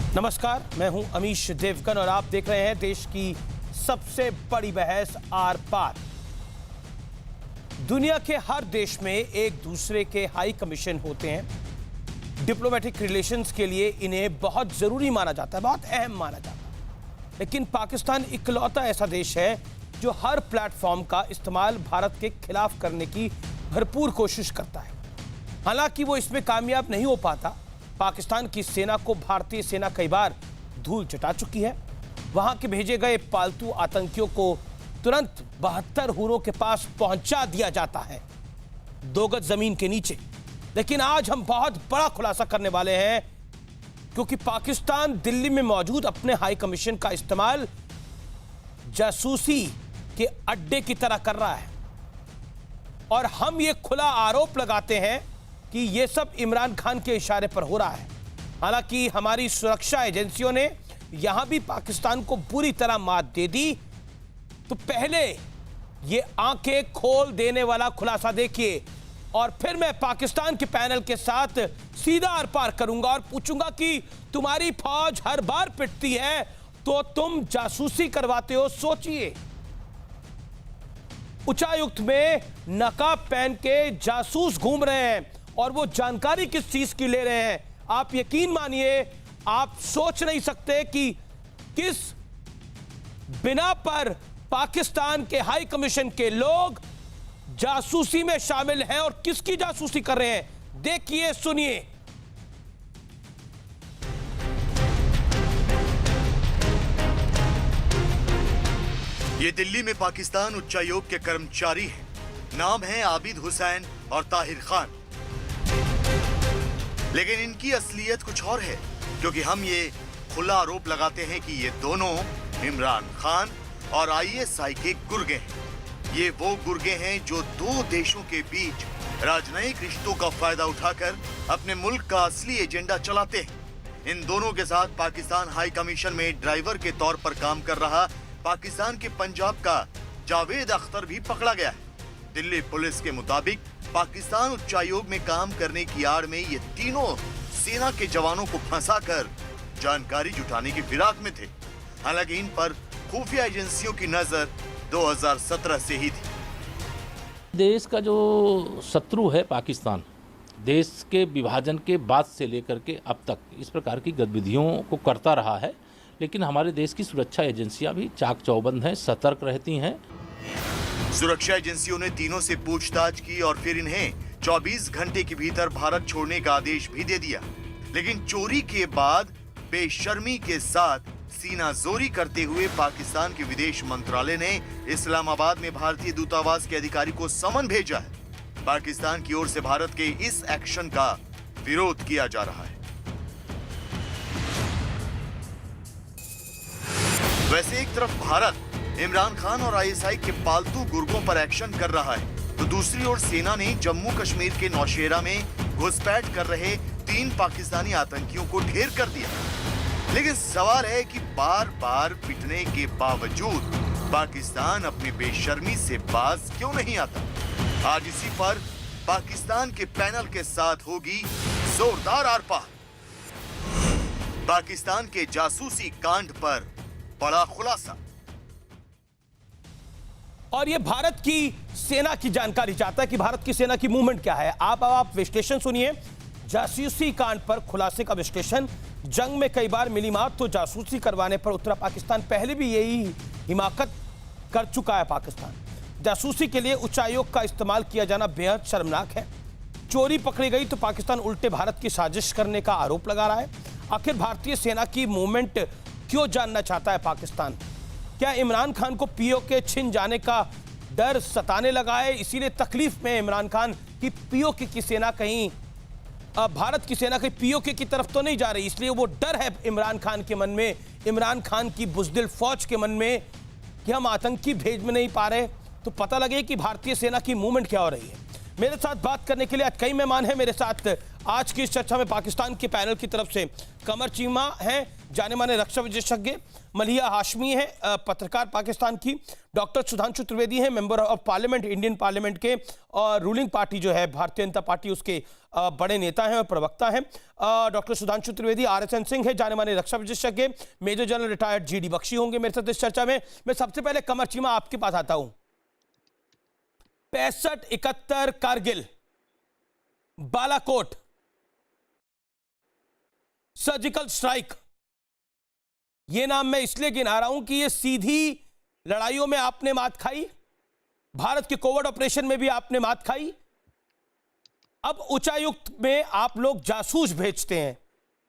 नमस्कार, मैं हूं अमीश देवगन और आप देख रहे हैं देश की सबसे बड़ी बहस आर पार। दुनिया के हर देश में एक दूसरे के हाई कमीशन होते हैं। डिप्लोमेटिक रिलेशंस के लिए इन्हें बहुत जरूरी माना जाता है, बहुत अहम माना जाता है। लेकिन पाकिस्तान इकलौता ऐसा देश है जो हर प्लेटफॉर्म का इस्तेमाल भारत के खिलाफ करने की भरपूर कोशिश करता है। हालांकि वो इसमें कामयाब नहीं हो पाता। पाकिस्तान की सेना को भारतीय सेना कई बार धूल चटा चुकी है। वहां के भेजे गए पालतू आतंकियों को तुरंत 72 हुरों के पास पहुंचा दिया जाता है, 2 गज जमीन के नीचे। लेकिन आज हम बहुत बड़ा खुलासा करने वाले हैं, क्योंकि पाकिस्तान दिल्ली में मौजूद अपने हाई कमीशन का इस्तेमाल जासूसी के अड्डे की तरह कर रहा है। और हम ये खुला आरोप लगाते हैं कि ये सब इमरान खान के इशारे पर हो रहा है। हालांकि हमारी सुरक्षा एजेंसियों ने यहां भी पाकिस्तान को बुरी तरह मात दे दी। तो पहले ये आंखें खोल देने वाला खुलासा देखिए, और फिर मैं पाकिस्तान के पैनल के साथ सीधा आर पार करूंगा और पूछूंगा कि तुम्हारी फौज हर बार पिटती है तो तुम जासूसी करवाते हो। सोचिए, उच्चायुक्त में नकाब पहन के जासूस घूम रहे हैं और वो जानकारी किस चीज की ले रहे हैं। आप यकीन मानिए, आप सोच नहीं सकते कि किस बिना पर पाकिस्तान के हाई कमीशन के लोग जासूसी में शामिल हैं और किसकी जासूसी कर रहे हैं। देखिए, सुनिए। ये दिल्ली में पाकिस्तान उच्चायोग के कर्मचारी हैं। नाम है आबिद हुसैन और ताहिर खान। लेकिन इनकी असलियत कुछ और है, क्योंकि हम ये खुला आरोप लगाते हैं कि ये दोनों इमरान खान और आईएसआई के गुर्गे हैं। ये वो गुर्गे हैं जो 2 देशों के बीच राजनयिक रिश्तों का फायदा उठाकर अपने मुल्क का असली एजेंडा चलाते हैं। इन दोनों के साथ पाकिस्तान हाई कमीशन में ड्राइवर के तौर पर काम कर रहा पाकिस्तान के पंजाब का जावेद अख्तर भी पकड़ा गया है। दिल्ली पुलिस के मुताबिक पाकिस्तान उच्चायोग में काम करने की आड़ में ये तीनों सेना के जवानों को फंसाकर जानकारी जुटाने की फिराक में थे। हालांकि इन पर खुफिया एजेंसियों की नजर 2017 से ही थी। देश का जो शत्रु है पाकिस्तान, देश के विभाजन के बाद से लेकर के अब तक इस प्रकार की गतिविधियों को करता रहा है। लेकिन हमारे देश की सुरक्षा एजेंसियां भी चाक चौबंद हैं, सतर्क रहती हैं। सुरक्षा एजेंसियों ने तीनों से पूछताछ की और फिर इन्हें 24 घंटे के भीतर भारत छोड़ने का आदेश भी दे दिया। लेकिन चोरी के बाद बेशर्मी के साथ सीनाजोरी करते हुए पाकिस्तान के विदेश मंत्रालय ने इस्लामाबाद में भारतीय दूतावास के अधिकारी को समन भेजा है। पाकिस्तान की ओर से भारत के इस एक्शन का विरोध किया जा रहा है। वैसे एक तरफ भारत इमरान खान और आईएसआई के पालतू गुर्गों पर एक्शन कर रहा है, तो दूसरी ओर सेना ने जम्मू कश्मीर के नौशेरा में घुसपैठ कर रहे 3 पाकिस्तानी आतंकियों को ढेर कर दिया। लेकिन सवाल है कि बार बार पिटने के बावजूद पाकिस्तान अपनी बेशर्मी से बाज क्यों नहीं आता। आज इसी पर पाकिस्तान के पैनल के साथ होगी जोरदार आर पार। पाकिस्तान के जासूसी कांड पर बड़ा खुलासा। और ये भारत की सेना की जानकारी चाहता है कि भारत की सेना की मूवमेंट क्या है। आप विश्लेषण सुनिए। जासूसी कांड पर खुलासे का विश्लेषण। जंग में कई बार मिली मात, तो जासूसी करवाने पर उतरा पाकिस्तान। पहले भी यही हिमाकत कर चुका है पाकिस्तान। जासूसी के लिए उच्चायोग का इस्तेमाल किया जाना बेहद शर्मनाक है। चोरी पकड़ी गई तो पाकिस्तान उल्टे भारत की साजिश करने का आरोप लगा रहा है। आखिर भारतीय सेना की मूवमेंट क्यों जानना चाहता है पाकिस्तान? क्या इमरान खान को पीओके छिन जाने का डर सताने लगा है? इसीलिए तकलीफ में इमरान खान की पीओके की सेना कहीं भारत की सेना कहीं पीओके की तरफ तो नहीं जा रही, इसलिए वो डर है इमरान खान के मन में, इमरान खान की बुज़दिल फौज के मन में कि हम आतंकी भेज में नहीं पा रहे। तो पता लगे कि भारतीय सेना की मूवमेंट क्या हो रही है। मेरे साथ बात करने के लिए आज कई मेहमान हैं। मेरे साथ आज की इस चर्चा में पाकिस्तान के पैनल की तरफ से कमर चीमा हैं, जाने माने रक्षा विशेषज्ञ, मलिहा हाशमी है पत्रकार पाकिस्तान की, डॉक्टर सुधांशु त्रिवेदी हैं member of parliament Indian parliament के और रूलिंग पार्टी जो है भारतीय जनता पार्टी उसके बड़े नेता हैं और प्रवक्ता हैं। डॉक्टर सुधांशु त्रिवेदी, RSN सिंह है जाने माने रक्षा विशेषज्ञ, major general retired GD Bakshi होंगे मेरे साथ इस चर्चा में। मैं सबसे पहले कमर चीमा आपके पास आता हूं। 65-71 कारगिल, बालाकोट, सर्जिकल स्ट्राइक, ये नाम मैं इसलिए गिना रहा हूं कि ये सीधी लड़ाइयों में आपने मात खाई, भारत के कोवर्ट ऑपरेशन में भी आपने मात खाई। अब उच्चायुक्त में आप लोग जासूस भेजते हैं,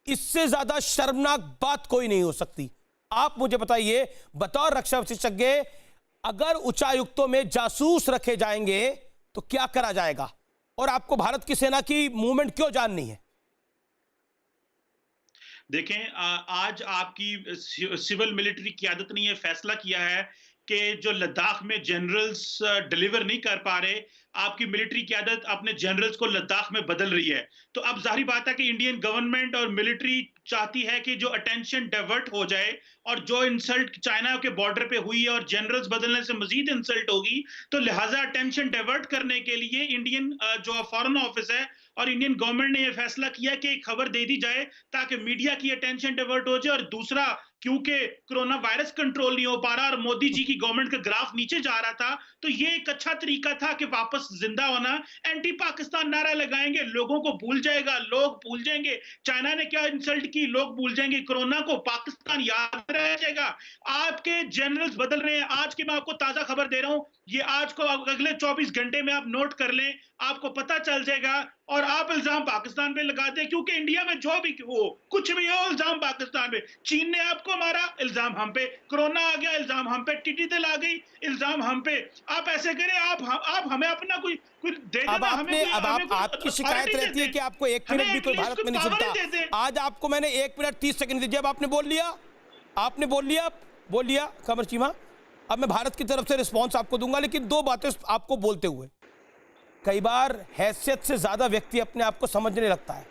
इससे ज्यादा शर्मनाक बात कोई नहीं हो सकती। आप मुझे बताइए बतौर रक्षा विशेषज्ञ, अगर उच्चायुक्तों में जासूस रखे जाएंगे तो क्या करा जाएगा, और आपको भारत की सेना की मूवमेंट क्यों जाननी है? देखें, आज आपकी सिविल मिलिट्री क़यादत ने यह फैसला किया है कि जो लद्दाख में जनरल्स डिलीवर नहीं कर पा रहे, आपकी मिलिट्री क़यादत अपने जनरल्स को लद्दाख में बदल रही है। तो अब जाहिर बात है कि इंडियन गवर्नमेंट और मिलिट्री चाहती है कि जो अटेंशन डाइवर्ट हो जाए, और जो इंसल्ट चाइना के बॉर्डर पे हुई है और जनरल्स बदलने से मजीद इंसल्ट होगी, तो लिहाजा अटेंशन डाइवर्ट करने के लिए इंडियन जो फॉरेन ऑफिस है और इंडियन गवर्नमेंट ने यह फैसला किया कि एक खबर दे दी जाए ताकि मीडिया की अटेंशन डाइवर्ट हो जाए। और दूसरा, क्योंकि कोरोना वायरस कंट्रोल नहीं हो पा रहा और मोदी जी की गवर्नमेंट का ग्राफ नीचे जा रहा था, तो ये एक अच्छा तरीका था कि वापस जिंदा होना। एंटी पाकिस्तान नारा लगाएंगे, लोगों को भूल जाएगा, लोग भूल जाएंगे चाइना ने क्या इंसल्ट की, लोग भूल जाएंगे कोरोना को, पाकिस्तान याद रह जाएगा। आपके जनरल्स बदल रहे हैं। आज की मैं आपको ताजा खबर दे रहा हूं, ये आज को अगले 24 घंटे में आप नोट कर लें, आपको पता चल जाएगा। और आप इल्जाम पाकिस्तान पे लगा दें, क्योंकि इंडिया में जो भी हो, कुछ भी हो, इल्जाम पाकिस्तान पे। चीन ने आपको मारा, इल्जाम हम पे। कोरोना आ गया, इल्जाम हम पे। टिड्डी दल आ गई, इल्जाम हम पे। आप ऐसे करें, आप हमें अपना कोई दे देना। अब आपकी शिकायत रहती है कि आपको 1 मिनट भी कोई भारत में नहीं सुनता। आज आपको मैंने 1 मिनट 30 सेकंड दिए, जब आपने बोल लिया, आपने बोल लिया कमर चीमा। अब मैं भारत की तरफ से रिस्पॉन्स आपको दूंगा, लेकिन 2 बातें आपको बोलते हुए। कई बार हैसियत से ज्यादा व्यक्ति अपने आप को समझने लगता है।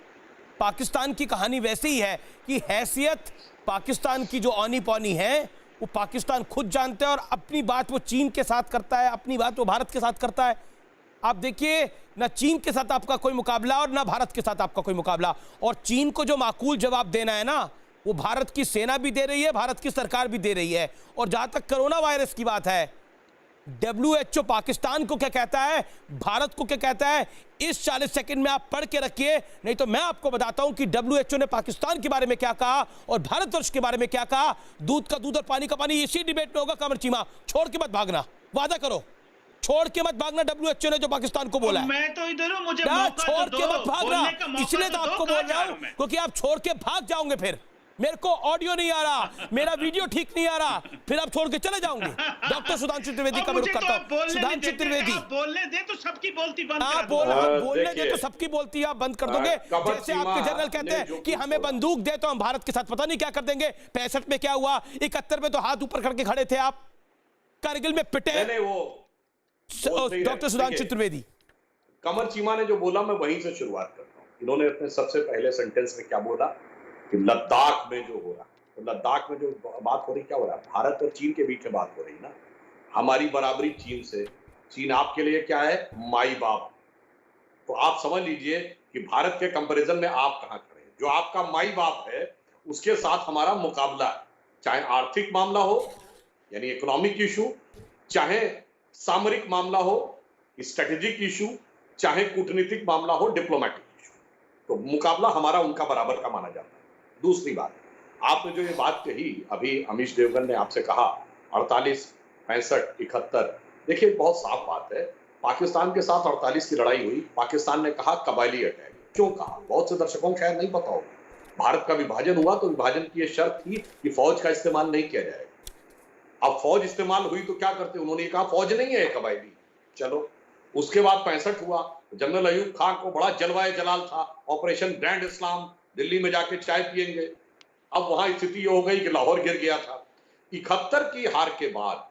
पाकिस्तान की कहानी वैसे ही है कि हैसियत पाकिस्तान की जो औनी पौनी है वो पाकिस्तान खुद जानते हैं, और अपनी बात वो चीन के साथ करता है, अपनी बात वो भारत के साथ करता है। आप देखिए, ना चीन के साथ आपका कोई मुकाबला और ना भारत के साथ आपका कोई मुकाबला। और चीन को जो माकूल जवाब देना है ना, वो भारत की सेना भी दे रही है, भारत की सरकार भी दे रही है। और जहां तक कोरोना वायरस की बात है, WHO पाकिस्तान को क्या कहता है, भारत को क्या कहता है, इस 40 सेकंड में आप पढ़ के रखिए। नहीं तो मैं आपको बताता हूं कि WHO ने पाकिस्तान के बारे में क्या कहा और भारतवर्ष के बारे में क्या कहा। दूध का दूध और पानी का पानी इसी डिबेट में होगा। कमर चीमा, छोड़ के मत भागना, वादा करो, छोड़ के मत भागना। WHO ने जो पाकिस्तान को बोला है, मैं तो इधर हूं, मुझे छोड़ के मत भागना। इसलिए तो आपको बोल रहा हूं, क्योंकि आप छोड़ के भाग जाओगे, फिर मेरे को ऑडियो नहीं आ रहा, मेरा वीडियो ठीक नहीं आ रहा, फिर आप छोड़ के चले जाओगे। डॉक्टर सुधांशु त्रिवेदी का मैं रुख करता हूं। सुधांशु त्रिवेदी, बोलने दे तो सबकी बोलती बंद कर दो। बोलने दे तो सबकी बोलती आप बंद कर दोगे। जैसे आपके जनरल कहते हैं कि हमें बंदूक दे तो हम भारत के साथ पता नहीं क्या कर देंगे। 65 में क्या हुआ, 71 में तो हाथ ऊपर करके खड़े थे आप, कारगिल में पिटे। डॉक्टर सुधांशु त्रिवेदी, कमर चीमा ने जो बोला मैं वहीं से शुरुआत करता हूं। इन्होंने अपने सबसे पहले सेंटेंस में क्या बोला कि लद्दाख में जो हो रहा, तो लद्दाख में जो बात हो रही, क्या हो रहा है, भारत और चीन के बीच में बात हो रही ना, हमारी बराबरी चीन से। चीन आपके लिए क्या है, माई बाप। तो आप समझ लीजिए कि भारत के कंपैरिजन में आप कहां खड़े हैं। जो आपका माई बाप है उसके साथ हमारा मुकाबला है, चाहे आर्थिक मामला हो यानी इकोनॉमिक इशू, चाहे सामरिक मामला हो, स्ट्रेटेजिक इशू, चाहे कूटनीतिक मामला हो, डिप्लोमेटिक इशू। तो मुकाबला हमारा उनका बराबर का माना जाता है। दूसरी बात, आपने जो ये बात कही अभी, अमीश देवगन ने आपसे कहा 48, 65, 71, देखिए बहुत साफ बात है, पाकिस्तान के साथ 48 की लड़ाई हुई, पाकिस्तान ने कहा कबायली अटैक। क्यों कहा, बहुत से दर्शकों को शायद नहीं पता होगा। भारत का विभाजन हुआ तो विभाजन की यह शर्त थी कि फौज का इस्तेमाल नहीं किया जाएगा। अब फौज इस्तेमाल हुई तो क्या करते, उन्होंने कहा फौज नहीं है कबायली। चलो, उसके बाद 65 हुआ, जनरल अयूब खान को बड़ा जलवाए जलाल था, ऑपरेशन ग्रैंड इस्लाम, दिल्ली में जाके चाय पिएंगे। अब वहां स्थिति ये हो गई कि लाहौर गिर गया था। 71 की हार के बाद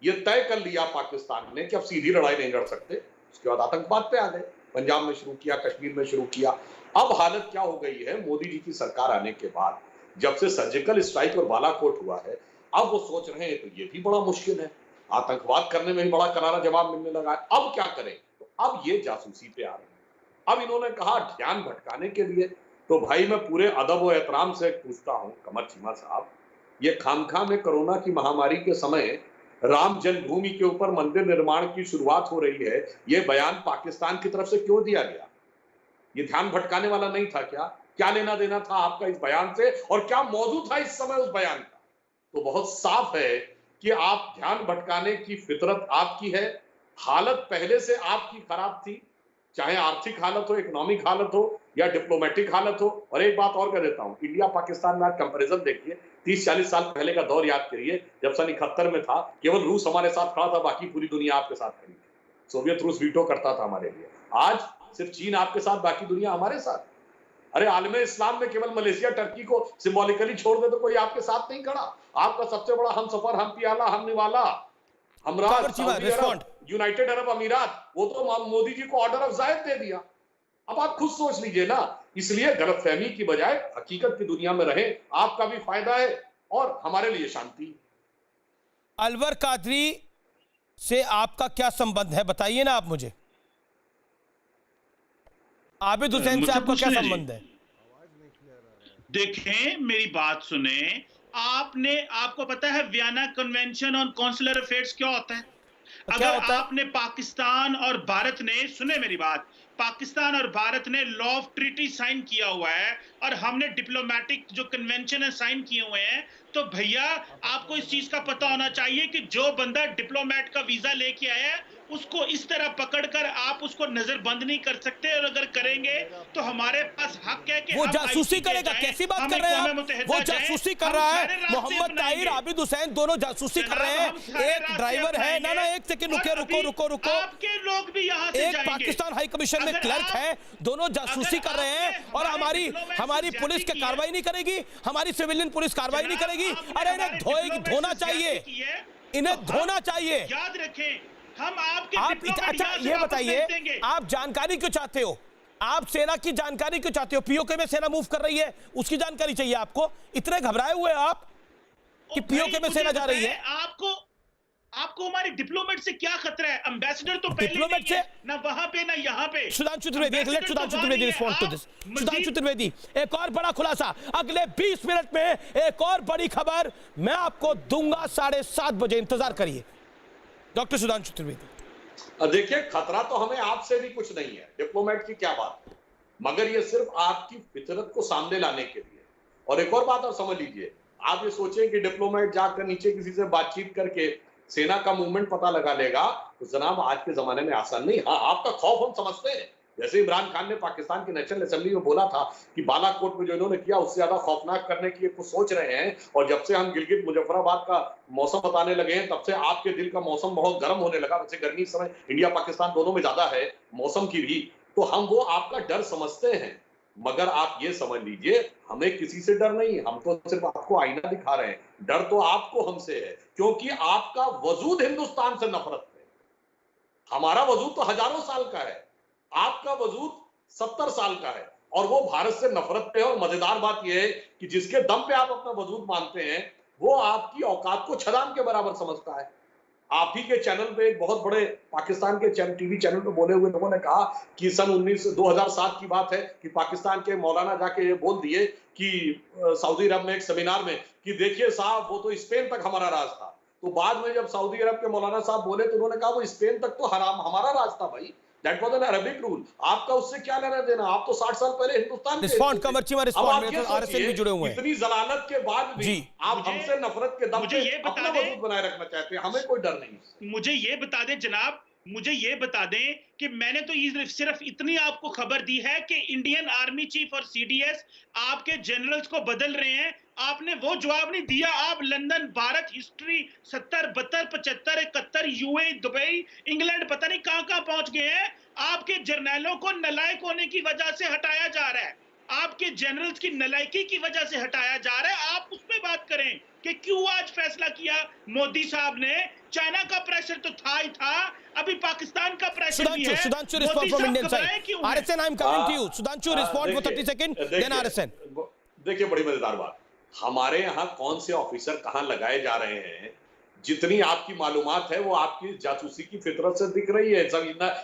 ये तय कर लिया पाकिस्तान ने कि अब सीधी लड़ाई नहीं लड़ सकते। उसके बाद आतंकवाद पे आ गए। पंजाब में शुरू किया, कश्मीर में शुरू किया। अब हालत क्या हो गई है, मोदी जी की सरकार आने के बाद, जब से सर्जिकल स्ट्राइक और बालाकोट हुआ है, अब वो सोच रहे हैं तो ये भी बड़ा मुश्किल है, आतंकवाद करने में भी बड़ा करारा जवाब मिलने लगा है, अब क्या करें? तो अब ये जासूसी पे आ रहे हैं। अब इन्होंने कहा ध्यान भटकाने के लिए, तो भाई मैं पूरे अदब और एहतराम से पूछता हूं कमर चीमा साहब, ये खामखा में कोरोना की महामारी के समय राम जन्मभूमि के ऊपर मंदिर निर्माण की शुरुआत हो रही है, ये बयान पाकिस्तान की तरफ से क्यों दिया गया? ये ध्यान भटकाने वाला नहीं था क्या? क्या लेना देना था आपका इस बयान से, और क्या मौजूद था इस समय उस बयान का? तो बहुत साफ है कि आप ध्यान भटकाने की फितरत आपकी है, हालत पहले से आपकी खराब थी, चाहे आर्थिक हालत हो, इकोनॉमिक हालत हो या डिप्लोमेटिक हालत हो। और एक बात और कह देता हूं, इंडिया पाकिस्तान में कंपैरिजन देखिए, 30-40 साल पहले का दौर याद करिए, जब सन 71 में था, केवल रूस हमारे साथ खड़ा था, बाकी पूरी दुनिया आपके साथ खड़ी थी। सोवियत रूस वीटो करता था हमारे लिए। आज सिर्फ चीन आपके साथ, बाकी दुनिया हमारे साथ। अरे आलम इस्लाम में केवल मलेशिया टर्की को सिंबॉलिकली छोड़ दे तो कोई आपके साथ नहीं खड़ा। आपका सबसे बड़ा हम सफर, हम पियाला, हम निवाला, हमराज, सऊदी अरब, यूनाइटेड अरब अमीरात, वो तो मोदी जी को ऑर्डर ऑफ जायद दे दिया। अब आप खुद सोच लीजिए ना। इसलिए गलतफहमी की बजाय हकीकत की दुनिया में रहें, आपका भी फायदा है और हमारे लिए शांति। अलवर कादरी से आपका क्या संबंध है, बताइए ना आप मुझे। आबिद हुसैन से आपका क्या संबंध है? देखें, मेरी बात सुने। आपको पता है Vienna convention on consular affairs क्या होता है? अगर आपने पाकिस्तान और भारत ने, सुने मेरी बात, पाकिस्तान और भारत ने लॉ ऑफ ट्रीटी साइन किया हुआ है और हमने डिप्लोमेटिक जो कन्वेंशन है साइन किए हुए हैं, तो भैया आपको इस चीज का पता होना चाहिए कि जो बंदा डिप्लोमेट का वीजा लेके आया है उसको इस तरह पकड़कर आप उसको नजरबंद नहीं कर सकते, और अगर करेंगे तो हमारे पास हक है कि वो जासूसी करेगा। कैसी बात कर रहे हैं आप? वो जासूसी कर रहा है। मोहम्मद ताहिर, आबिद हुसैन दोनों जासूसी कर रहे हैं। एक ड्राइवर है, ना एक सेकंड, रुको। आपके लोग भी यहाँ से एक पाकिस्तान हाई कमीशन में क्लर्क है, दोनों जासूसी कर रहे हैं। और हमारी पुलिस क्या कार्रवाई नहीं करेगी? हमारी सिविलियन पुलिस कार्रवाई नहीं करेगी? अरे इन्हें धोना चाहिए, इन्हें धोना चाहिए। याद रखें, हम आपके अच्छा ये बताइए, आप जानकारी क्यों चाहते हो? आप सेना की जानकारी क्यों चाहते हो? पीओके में सेना मूव कर रही है, उसकी जानकारी चाहिए आपको? इतने घबराए हुए आप कि पीओके में सेना जा रही है? आपको हमारे डिप्लोमेट से क्या खतरा है? एम्बेसडर तो पहले नहीं है, ना वहां पे ना यहाँ पे। Sudhanshu Trivedi, Sudhanshu Trivedi respond to this. Sudhanshu Trivedi, एक और बड़ा खुलासा अगले 20 मिनट में, एक और बड़ी खबर मैं आपको दूंगा 7:30 बजे, इंतजार करिए। डॉक्टर सुधांशु त्रिवेदी, देखिए खतरा तो हमें आपसे भी कुछ नहीं है, डिप्लोमेट की क्या बात, मगर ये सिर्फ आपकी फितरत को सामने लाने के लिए। और एक और बात और समझ लीजिए, आप ये सोचें कि डिप्लोमेट जाकर नीचे किसी से बातचीत करके सेना का मूवमेंट पता लगा लेगा, तो जनाब आज के जमाने में आसान नहीं। हाँ, आपका खौफ हम समझते हैं। जैसे इमरान खान ने पाकिस्तान की नेशनल असेंबली में बोला था कि बालाकोट में जो इन्होंने किया उससे ज्यादा खौफनाक करने की कुछ सोच रहे हैं, और जब से हम गिलगित मुजफ्फराबाद का मौसम बताने लगे हैं तब से आपके दिल का मौसम बहुत गर्म होने लगा। वैसे गर्मी इस समय इंडिया पाकिस्तान दोनों में ज्यादा है, मौसम की भी, तो हम वो आपका डर समझते हैं। मगर आप ये समझ लीजिए, हमें किसी से डर नहीं, हम तो सिर्फ आपको आईना दिखा रहे हैं। डर तो आपको हमसे है, क्योंकि आपका वजूद हिंदुस्तान से नफरत है। हमारा वजूद तो हजारों साल का है, आपका वजूद 70 साल का है, और वो भारत से नफरत पे है। और मजेदार बात यह है कि जिसके दम पे आप अपना वजूद मानते हैं, वो आपकी औकात को छलांग के बराबर समझता है। आप ही के चैनल पे एक बहुत बड़े पाकिस्तान के टीवी चैनल पे बोले हुए लोगों ने कहा कि सन 2007 की बात है कि पाकिस्तान के मौलाना जाके ये बोल दिए कि सऊदी अरब में एक सेमिनार में कि देखिए साहब, वो तो स्पेन तक हमारा राज था। तो बाद में जब सऊदी अरब के मौलाना साहब बोले तो उन्होंने कहा वो स्पेन तक तो हमारा राज था भाई, that was an Arabic rule, आपका उससे क्या लेना देना? आप तो 60 साल पहले हिंदुस्तान के आरएसएन भी जुड़े हुए हैं। इतनी जलालत के बाद भी आप हमसे नफरत के दम पे अपना वजूद बनाए रखना चाहते हैं। हमें कोई डर नहीं। मुझे ये बता दें जनाब, मुझे ये बता दें कि मैंने तो सिर्फ इतनी आपको खबर दी है कि इंडियन आर्मी चीफ और सीडीएस आपके जनरल्स को बदल रहे हैं। आपने वो जवाब नहीं दिया। आप London, Bharat history 70, 72, 75, 71, UAE, Dubai, England, पता नहीं कहां कहां पहुंच गए हैं। आपके जर्नैलों को नालायक होने की वजह से हटाया जा रहा है। आपके जनरल्स की नलायकी की वजह से हटाया जा रहा है। आप उस पे बात करें कि क्यों आज फैसला किया मोदी साहब ने। चाइना का प्रेशर तो था ही था, अभी पाकिस्तान का प्रेशर भी है। Sudhanshu, respond from Indian side. RSN, I'm coming to you. Sudhanshu, respond for 30 seconds, then RSN. देखिए, बड़ी मजेदार बात, हमारे यहाँ कौन से ऑफिसर कहाँ लगाए जा रहे हैं, जितनी आपकी मालूमात है वो आपकी जासूसी की फितरत से दिख रही है।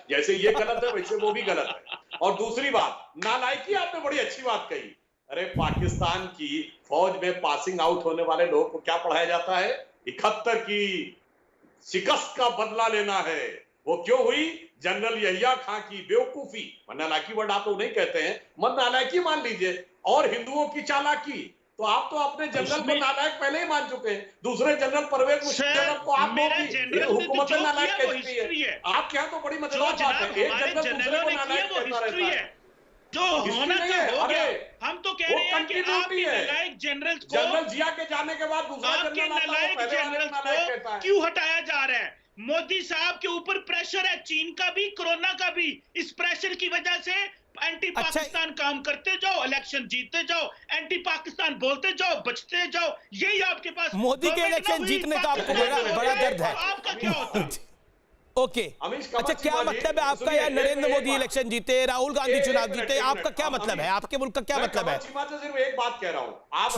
जैसे ये गलत है वैसे वो भी गलत है। और दूसरी बात, नालायकी, आपने बड़ी अच्छी बात कही। अरे पाकिस्तान की फौज में पासिंग आउट होने वाले लोगों को क्या पढ़ाया जाता है? 71 की शिकस्त का बदला लेना है। वो क्यों हुई? जनरल यहिया खां की बेवकूफी। नालायकी वर्ड आप लोग नहीं कहते हैं, मत नालायकी मान लीजिए। और हिंदुओं की चालाकी, तो आप तो अपने जनरल को नालायक पहले ही मान चुके हैं। दूसरे जनरल परवेज मुशर्रफ को आप हुकूमत नालायक कहती है। आपके यहाँ तो बड़ी मजेदार बात है, एक जनरल दूसरे को नालायक कहता रहता है। जो होना हो गया। हम तो कह रहे हैं कि आपके नालायक जनरल्स को, जनरल जिया के जाने के बाद दूसरा जनरल्स को क्यों हटाया जा रहा है? मोदी साहब के ऊपर प्रेशर है, चीन का भी, कोरोना का भी। इस प्रेशर की वजह से एंटी पाकिस्तान काम करते जाओ, इलेक्शन जीतते जाओ, एंटी पाकिस्तान बोलते जाओ, बचते जाओ। यही आपके पास मोदी के इलेक्शन जीतने का आपको बड़ा दर्द है। आपका क्या होता है? ओके, अच्छा, क्या मतलब है आपका? यार नरेंद्र मोदी इलेक्शन जीते, राहुल गांधी चुनाव जीते, आपका क्या मतलब है? आपके मुल्क का क्या मतलब है? सिर्फ एक बात कह रहा हूँ, आप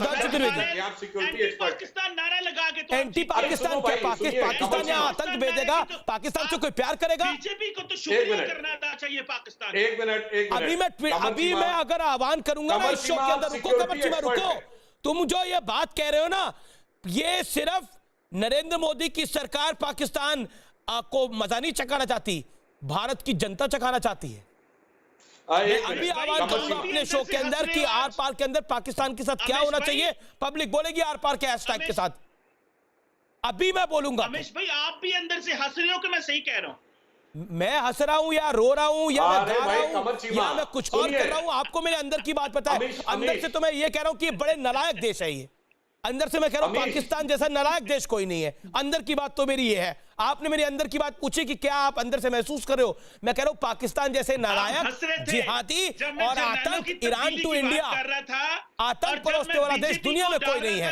सिक्योरिटी एक्सपर्ट, पाकिस्तान नारा लगा के तो एंटी पाकिस्तान क्या? पाकिस्तान यहाँ आतंक भेजेगा? पाकिस्तान से कोई प्यार करेगा? बीजेपी को तो शुक्रिया करना चाहिए पाकिस्तान। एक मिनट, अभी मैं अगर आह्वान करूंगा ना इस शो के अंदर, रुको कमर चीमा, रुको। तुम जो ये बात कह रहे हो ना, ये सिर्फ नरेंद्र मोदी की सरकार पाकिस्तान को मजा नहीं चखाना चाहती, भारत की जनता चखाना चाहती है। मैं अभी आह्वान करूंगा अपने शो के अंदर कि आर पार के अंदर पाकिस्तान के साथ क्या होना चाहिए। पब्लिक बोलेगी आर पार के हैशटैग के साथ। अभी मैं बोलूंगा। रमेश भाई, आप भी अंदर से हंस रहे हो कि मैं सही कह रहा हूं? मैं हंस रहा हूं या रो रहा हूं या मैं गा रहा हूं या मैं कुछ और कर रहा हूं, आपको मेरे अंदर की बात पता है। अंदर से तो मैं ये कह रहा हूं कि ये बड़े नालायक देश है। ये अंदर से मैं कह रहा हूं पाकिस्तान जैसा नालायक देश कोई नहीं है। अंदर की बात तो मेरी ये है। आपने मेरी अंदर की बात पूछी कि क्या आप अंदर से महसूस कर रहे हो? मैं कह रहा हूं पाकिस्तान जैसे नालायक, जिहादी और आतंक, ईरान टू इंडिया, आतंक परोसने वाला देश दुनिया में कोई नहीं है।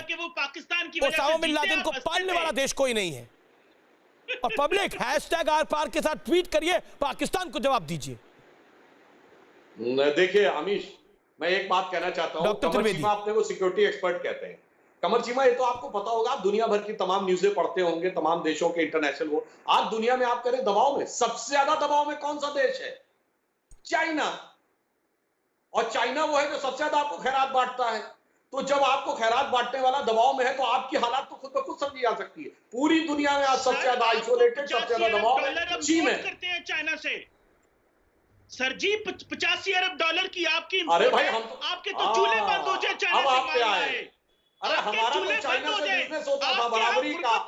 ओसामा बिन लादेन को पालने वाला देश कोई नहीं है। और पब्लिक हैशटैग आर पार के साथ ट्वीट करिए, पाकिस्तान को जवाब दीजिए। देखिए अमीश, मैं एक बात कहना चाहता हूं। डॉक्टर त्रिवेदी, आपने वो सिक्योरिटी एक्सपर्ट कहते हैं। कमर चीमा, ये तो आपको पता होगा, आप दुनिया भर की तमाम न्यूज़ें पढ़ते होंगे, तमाम देशों के इंटरनेशनल। वो आज दुनिया में आप करें दबाव में, सबसे ज्यादा दबाव में कौन सा देश है? चाइना। और चाइना वो है जो सबसे ज्यादा आपको खैरात बांटता है। तो जब आपको खैरात बांटने वाला दबाव में है तो आपकी हालात तो खुद ब खुद समझी जा सकती है। पूरी दुनिया में आज सबसे ज्यादा आइसोलेटेड, सबसे ज्यादा दबाव चीन है। करते हैं चाइना से। सर जी, 85 अरब डॉलर की आपकी, अरे भाई, हम आपके तो चूल्हे बंद हो जाए चाइना से माल आए। अरे हमारा तो चाइना से बिजनेस होता था बराबरी का। आप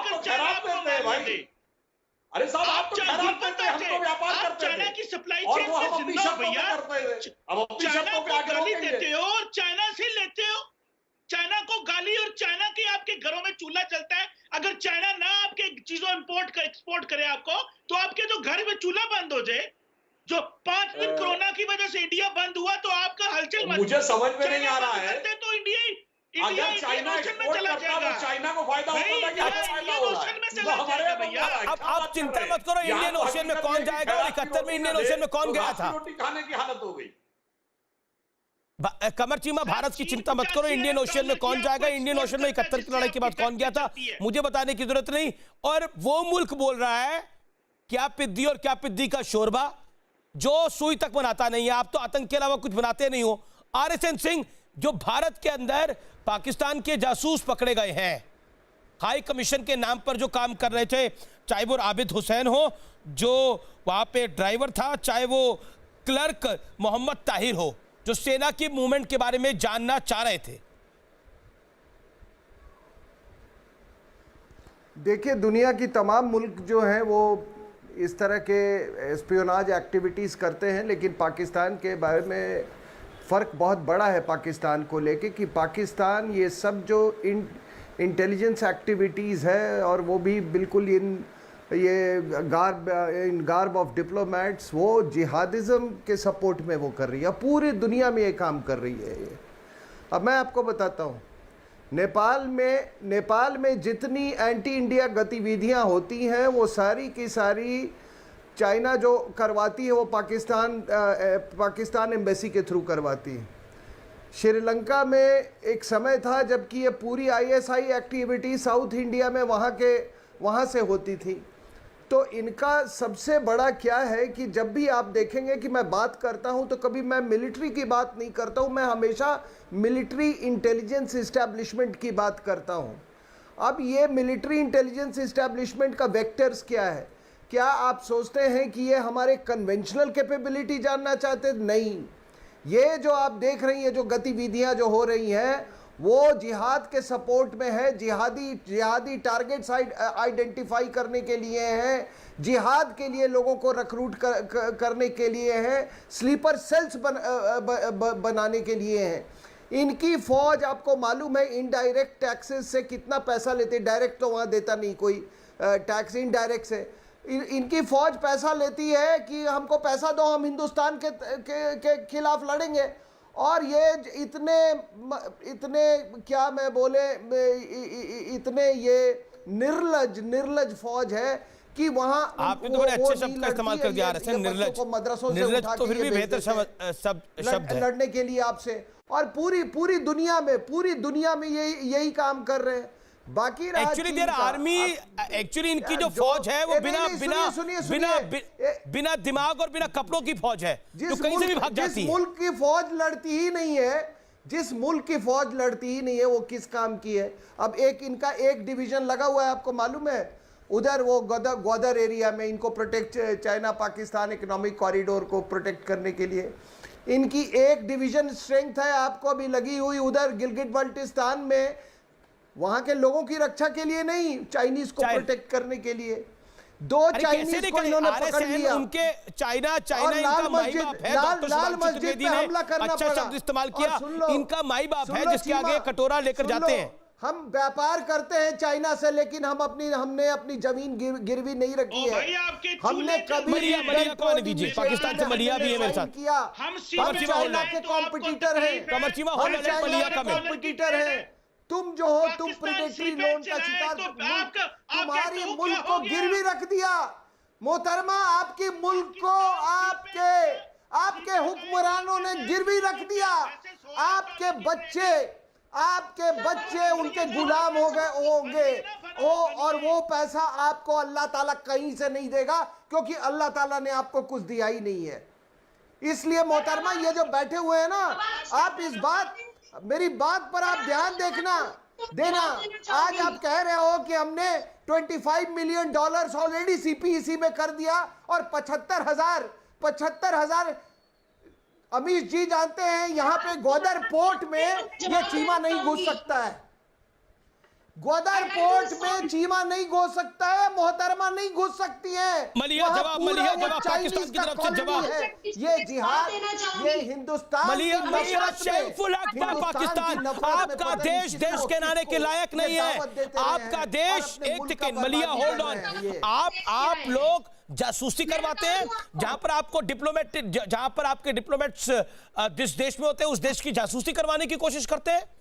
तो खैरात देते हैं भाई। अरे साहब, आप तो खैरात देते हैं, हम तो व्यापार करते थे। चाइना की सप्लाई और चेन वो से हम अपनी शर्तों पे करते थे। अब अपनी शर्तों पे आगे गाली रोकेंगे। देते हो और चाइना से लेते हो। चाइना को गाली, और चाइना के आपके घरों में चूल्हा चलता है। अगर चाइना ना आपके चीजों एक्सपोर्ट करे आपको, तो आपके तो घर में चूल्हा बंद हो जाए। जो 5 दिन कोरोना की वजह से इंडिया बंद हुआ, तो आपका हलचल मुझे समझ में नहीं आ रहा है। तो इंडिया अगर चाइना एक्सपोर्ट करता है तो चाइना को फायदा होता है कि हमें फायदा हो रहा है? अब आप चिंता मत करो, इंडियन ओशन में कौन जाएगा और 71 में इंडियन ओशन में कौन गया था? रोटी खाने की हालत हो गई। कमर चीमा, भारत की चिंता मत करो, इंडियन ओशन में कौन जाएगा? इंडियन ओशन में 71 की लड़ाई के बाद कौन गया था मुझे बताने की जरूरत नहीं। और वो मुल्क बोल रहा है क्या पिद्दी और क्या पिद्दी का शोरबा, जो सुई तक बनाता नहीं है। आप तो आतंक के अलावा कुछ बनाते नहीं हो। RSN सिंह, जो भारत के अंदर पाकिस्तान के जासूस पकड़े गए हैं, हाई कमीशन के नाम पर जो काम कर रहे थे, चाहे वो आबिद हुसैन हो जो वहां पे ड्राइवर था, चाहे वो क्लर्क मोहम्मद ताहिर हो जो सेना की मूवमेंट के बारे में जानना चाह रहे थे। देखिए, दुनिया की तमाम मुल्क जो हैं वो इस तरह के एस्पियोनाज एक्टिविटीज़ करते हैं, लेकिन पाकिस्तान के बारे में फ़र्क बहुत बड़ा है पाकिस्तान को लेके कि पाकिस्तान ये सब जो इंटेलिजेंस एक्टिविटीज़ है और वो भी बिल्कुल इन ये गार्ब ऑफ डिप्लोमेट्स, वो जिहादिज्म के सपोर्ट में वो कर रही है, पूरी दुनिया में ये काम कर रही है ये। अब मैं आपको बताता हूँ, नेपाल में जितनी एंटी इंडिया गतिविधियाँ होती हैं वो सारी की सारी चाइना जो करवाती है वो पाकिस्तान एम्बेसी के थ्रू करवाती है। श्रीलंका में एक समय था जबकि ये पूरी ISI एक्टिविटी साउथ इंडिया में वहाँ से होती थी। तो इनका सबसे बड़ा क्या है कि जब भी आप देखेंगे कि मैं बात करता हूं तो कभी मैं मिलिट्री की बात नहीं करता हूं, मैं हमेशा मिलिट्री इंटेलिजेंस इस्टेब्लिशमेंट की बात करता हूं। अब ये मिलिट्री इंटेलिजेंस इस्टेब्लिशमेंट का वेक्टर्स क्या है? क्या आप सोचते हैं कि ये हमारे कन्वेंशनल कैपेबिलिटी जानना चाहते? नहीं, ये जो आप देख रही हैं, जो गतिविधियां जो हो रही हैं, वो जिहाद के सपोर्ट में है, जिहादी टारगेट्स आइडेंटिफाई करने के लिए हैं, जिहाद के लिए लोगों को रिक्रूट करने के लिए हैं, स्लीपर सेल्स बनाने के लिए हैं। इनकी फौज, आपको मालूम है इनडायरेक्ट टैक्सेस से कितना पैसा लेते, डायरेक्ट तो वहाँ देता नहीं कोई टैक्स, इनडायरेक्ट से इनकी फौज पैसा लेती है कि हमको पैसा दो, हम हिंदुस्तान के खिलाफ लड़ेंगे। और ये इतने क्या मैं बोले, इतने ये निर्लज फौज है कि वहाँ आपने तो बड़े अच्छे शब्द का इस्तेमाल कर दिया निर्लज। मदरसों से निर्लज तो फिर भी बेहतर शब्द है लड़ने के लिए आपसे। और पूरी दुनिया में यही काम कर रहे हैं। बाकी एक्चुअली देयर आर्मी, एक्चुअली इनकी जो फौज है वो बिना दिमाग और बिना कपड़ों की फौज है जो कहीं से भी भाग जाती है। जिस मुल्क की फौज लड़ती ही नहीं है, वो किस काम की है? अब इनका एक डिवीजन लगा हुआ है, आपको मालूम है, उधर वो ग्वादर एरिया में इनको protect, China Pakistan economic corridor को प्रोटेक्ट करने के लिए इनकी एक डिवीजन स्ट्रेंथ है आपको अभी लगी हुई उधर गिलगिट बाल्टिस्तान में, वहां के लोगों की रक्षा के लिए नहीं, चाइनीज को प्रोटेक्ट करने के लिए। दो चाइनीज को इन्होंने पकड़ लिया। उनके चाइना इनका माई बाप है। लाल मस्जिद पे हमला करना अच्छा शब्द इस्तेमाल किया, इनका माई बाप है जिसके आगे कटोरा लेकर जाते हैं। हम व्यापार करते हैं चाइना से, लेकिन हमने अपनी जमीन गिरवी नहीं रखी है। हमने कभी मलिया को आने दीजिए, पाकिस्तान से मलिया भी है मेरे साथ। हम चाइना के कॉम्पिटिटर हैं, कॉम्पिटिटर हैं। तुम जो हो, तुम प्रेडेटरी लोन का शिकार, तुम्हारी मुल्क को गिरवी रख दिया मोहतरमा, आपकी मुल्क को आपके हुक्मरानों ने गिरवी रख दिया। आपके बच्चे उनके गुलाम होंगे और वो पैसा आपको अल्लाह ताला कहीं से नहीं देगा, क्योंकि अल्लाह ताला ने आपको कुछ दिया ही नहीं है। इसलिए मोहतरमा, ये जो बैठे हुए हैं ना, आप मेरी बात पर आप ध्यान देना। आज आप कह रहे हो कि हमने $25 मिलियन ऑलरेडी CPEC में कर दिया और 75,000 अमीश जी जानते हैं, यहाँ पे ग्वादर पोर्ट में ये चीमा नहीं घुस सकता है। ग्वादर पोर्ट में चीमा नहीं घुस सकता है, मोहतरमा नहीं घुस सकती है। मलिया जवाब पाकिस्तान की तरफ से जवाब है। ये जिहाद, ये हिंदुस्तान पाकिस्तान, आपका देश के नारे के लायक नहीं है। आपका देश, एक सेकंड मलिया, होल्ड ऑन। आप लोग जासूसी करवाते हैं, जहां पर आपके डिप्लोमेट्स जिस देश में होते हैं उस देश की जासूसी करवाने की कोशिश करते हैं।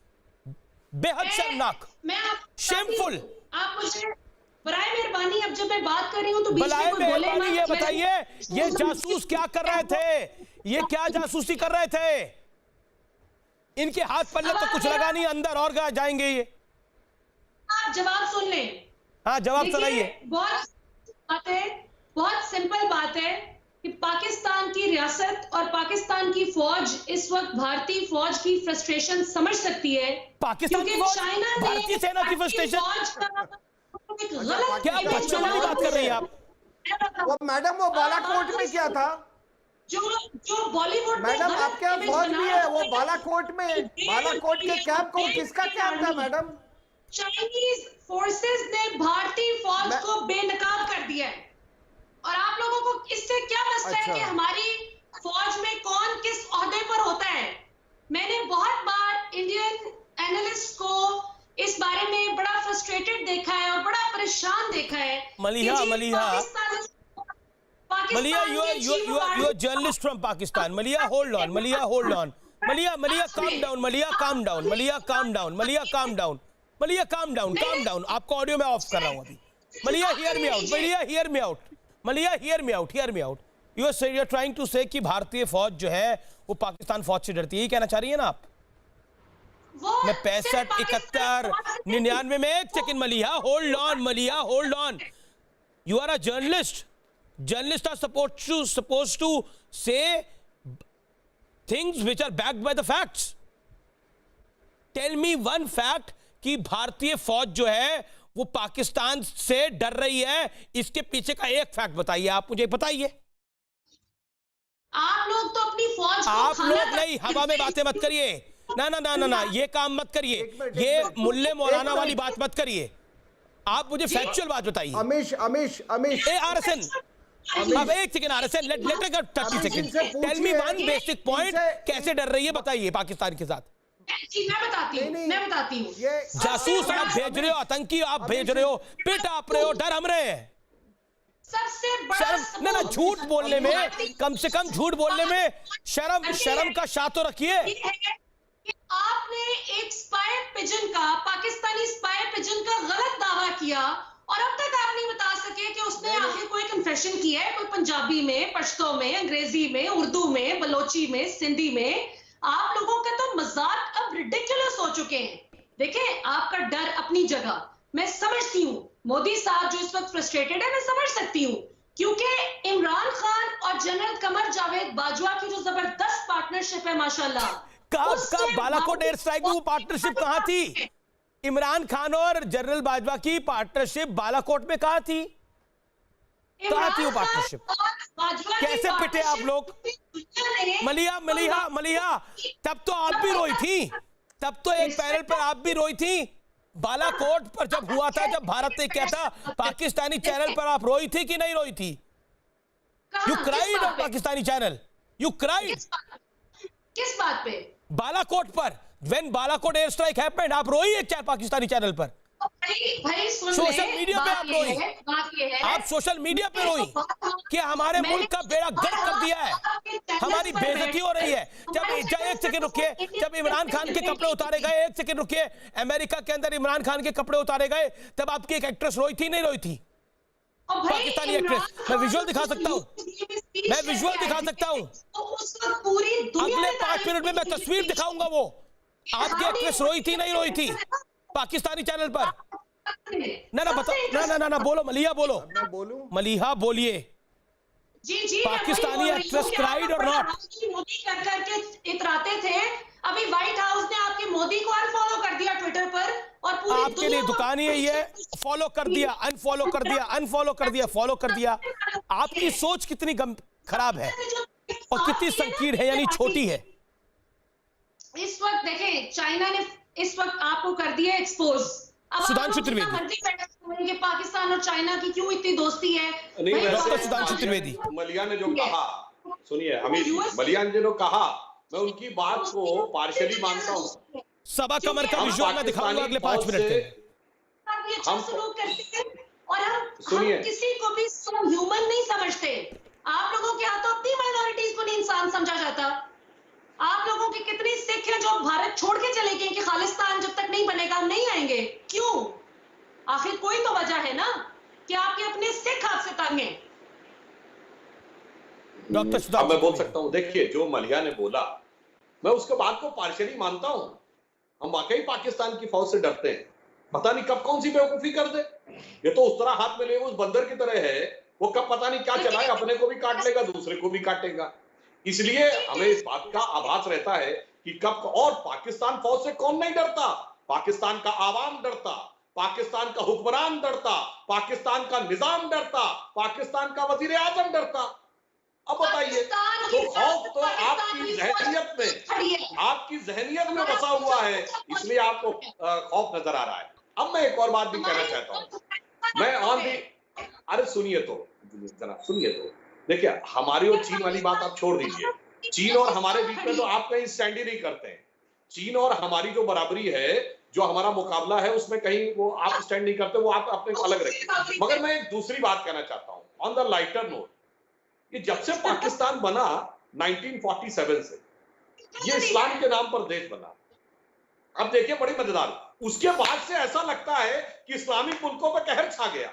बेहद शर्मनाक, शेमफुल। आप मुझे बराए मेहरबानी, अब जब मैं बात कर रही हूं तो बीच में कोई बोले मत। ये बताइए, ये जासूस क्या कर रहे थे? ये क्या जासूसी कर रहे थे? इनके हाथ पल्ले तो कुछ लगा नहीं, अंदर और जाएंगे ये। आप जवाब सुन लें। हाँ, जवाब सुनाइए। बहुत सिंपल बात है कि पाकिस्तान की रियासत और पाकिस्तान की फौज इस वक्त भारतीय फौज की फ्रस्ट्रेशन समझ सकती है। पाकिस्तान की फौज, चाइना ने भारतीय सेना की फ्रस्ट्रेशन, क्या बच्चों वाली बात कर रही हैं आप? वो मैडम, वो बालाकोट में क्या था? जो बॉलीवुड मैडम, आपके यहाँ फौज भी है, वो बालाकोट के कैंप को किसका कैंप था मैडम? चाइनीज फोर्सेस ने भारतीय फौज को बेनकाब कर दिया है। और आप लोगों को इससे क्या बचता है कि हमारी फौज में कौन किस ओहदे पर होता है? मैंने बहुत बार इंडियन एनालिस्ट को इस बारे में बड़ा फ्रस्ट्रेटेड देखा है और बड़ा परेशान देखा देखा है मलिहा, कि जी Maliha, Pakistan Malia, you are के you are chief you are of you are a journalist from Pakistan. Malia, hold on. Malia, hold on. Malia, calm down. Malia, calm down. Malia, calm down. Malia, calm down. Malia, calm down. Calm down. आपको audio में of कर रहा हूँ अभी. Malia, hear me out. Malia, hear me out. Malia, hear me out. Hear me out. You are trying to say कि भारतीय फौज जो है वो पाकिस्तान फौज से डरती है, ये कहना चाह रही है ना आप? मैं 65, 71, 99 में एक second Maliha, hold on Maliha, hold on. You are a journalist. Journalists are supposed to say things which are backed by the facts. Tell me one fact कि भारतीय फौज जो है वो पाकिस्तान से डर रही है, इसके पीछे का एक फैक्ट बताइए, आप मुझे बताइए. आप लोग तो अपनी फौज को आप खाना लोग नहीं, हवा में बातें मत करिए. ना ना ना ना ना, ये काम मत करिए, ये मुल्ले मौलाना वाली बात मत करिए. आप मुझे फैक्चुअल बात बताइए. अमीश ए आरएसएन, अब एक second RSN, let 30 second. Tell me one basic point, कैसे डर रही है बताइए पाकिस्तान के साथ. जी मैं बताती हूँ. जासूस आप भेज रहे हो, आतंकी आप भेज रहे हो, पिट आप रहे हो, डर हम रहे हैं. सबसे बड़ा शर्म ना, झूठ बोलने में, कम से कम झूठ बोलने में शर्म का शाह तो रखिए. आपने एक स्पाई पिजन का, पाकिस्तानी स्पाई पिजन का गलत दावा किया और अब तक आप नहीं बता सके कि उसने आखिर कोई कन्फेशन किया है, कोई पंजाबी में, पश्तो में, अंग्रेजी में, उर्दू में, बलोची में, सिंधी में. आप लोगों का तो मजाक अब रिडिकुलस हो चुके हैं. देखें, आपका डर अपनी जगह, मैं समझती हूँ. मोदी साहब जो इस वक्त फ्रस्ट्रेटेड है, मैं समझ सकती हूँ, क्योंकि इमरान खान और जनरल कमर जावेद बाजवा की जो जबरदस्त पार्टनरशिप है माशाल्लाह. कब बालाकोट एयर स्ट्राइक में वो पार्टनरशिप कहां थी? इमरान खान और जनरल बाजवा की पार्टनरशिप बालाकोट में कहां थी? कहां थी वो पार्टनरशिप? कैसे पिटे आप लोग? मलिहा, तब तो आप भी रोई थी, तब तो एक पैनल पर आप भी रोई थी. बालाकोट पर जब हुआ था, जब भारत ने किया था, पाकिस्तानी चैनल पर आप रोई थी कि नहीं रोई थी? You cried on Pakistani channel, you cried. किस बात पे? बालाकोट पर, when Balakot air strike happened, आप रोई है पाकिस्तानी चैनल पर. भाई सुन सोशल मीडिया पे आप रोई, आप सोशल मीडिया पे रोई कि हमारे मुल्क का बेड़ा गर्क कर दिया है, हमारी बेइज्जती हो रही है. जब एक सेकंड रुकिए, जब इमरान खान के कपड़े उतारे गए, एक सेकंड रुकिए, अमेरिका के अंदर इमरान खान के कपड़े उतारे गए, तब आपकी एक एक्ट्रेस रोई थी नहीं रोई थी? पाकिस्तानी एक्ट्रेस, मैं विजुअल दिखा सकता हूं, मैं विजुअल दिखा सकता हूं, अगले 5 मिनट में मैं तस्वीर दिखाऊंगा. वो आपकी एक्ट्रेस रोई थी नहीं रोई थी पाकिस्तानी चैनल पर? ना बोलो मलिहा, बोलो. मैं बोलूं? मलिहा बोलिए. जी पाकिस्तानी एक्ट्रेस क्राइड और नॉट? मोदी करके इतराते थे, अभी व्हाइट हाउस ने आपके मोदी को अनफॉलो कर दिया ट्विटर पर, और पूरी आपके लिए दुकान ही है, फॉलो कर दिया, अनफॉलो कर दिया, अनफॉलो कर दिया, फॉलो कर दिया. आपकी सोच कितनी खराब है और कितनी संकीर्ण है, यानी छोटी है. इस वक्त देखें, चाइना ने इस वक्त आपको कर दिया एक्सपोज. सुधांशु त्रिवेदी, पाकिस्तान और चाइना की क्यों इतनी दोस्ती है? डॉक्टर सुधांशु त्रिवेदी, मलिया ने जो कहा, सुनिए अमित, मलिया ने जो कहा, मैं उनकी बात को पार्शियली मानता हूँ. सभा कमर का विजुअल मैं दिखाऊंगा अगले 5 मिनट में. हम सलूक करते हैं और हम किसी को भी ह्यूमन नहीं समझते. आप लोगों के यहाँ तो अपनी माइनॉरिटीज को नहीं इंसान समझा जाता. आप लोगों की कितनी सिख हैं जो भारत छोड़ के चले गए कि खालिस्तान जब तक नहीं बनेगा हम नहीं आएंगे? क्यों? आखिर कोई तो वजह है ना कि आपके अपने सिख आपसे तंग हैं. डॉक्टर अब मैं बोल सकता हूं. देखिए, जो मलिया ने बोला, मैं उसके बात को पार्शियली मानता हूं. हम वाकई पाकिस्तान की फौज से डरते हैं. पता नहीं कब कौन सी बेवकूफी कर दे. ये तो उस तरह हाथ में ले उस बंदर की तरह है, वो कब पता नहीं क्या चलाए, अपने को भी काट लेगा, दूसरे को भी काटेगा. इसलिए हमें इस बात का आभास रहता है कि कब, और पाकिस्तान फौज से कौन नहीं डरता? पाकिस्तान का आवाम डरता, पाकिस्तान का हुक्मरान डरता, पाकिस्तान का निजाम डरता, पाकिस्तान का वजीर आजम डरता. अब बताइए, तो खौफ तो आपकी जहनियत में बसा हुआ है, इसलिए आपको खौफ नजर आ रहा है. अब मैं एक और बात भी कहना चाहता हूं. मैं ऑन दी, अरे सुनिए तो, जरा सुनिए तो. देखिए, हमारी और चीन वाली बात आप छोड़ दीजिए. चीन और हमारे बीच में तो आप कहीं स्टैंड ही नहीं करते हैं. चीन और हमारी जो बराबरी है, जो हमारा मुकाबला है उसमें कहीं वो आप स्टैंड नहीं करते, वो आप अपने अलग रखिए। मगर मैं एक दूसरी बात कहना चाहता हूं ऑन द लाइटर नोट, कि जब से पाकिस्तान बना 1947 से, ये इस्लाम के नाम पर देश बना। अब देखिए बड़ी मजेदार, उसके बाद से ऐसा लगता है कि इस्लामिक मुल्कों पर कहर छा गया।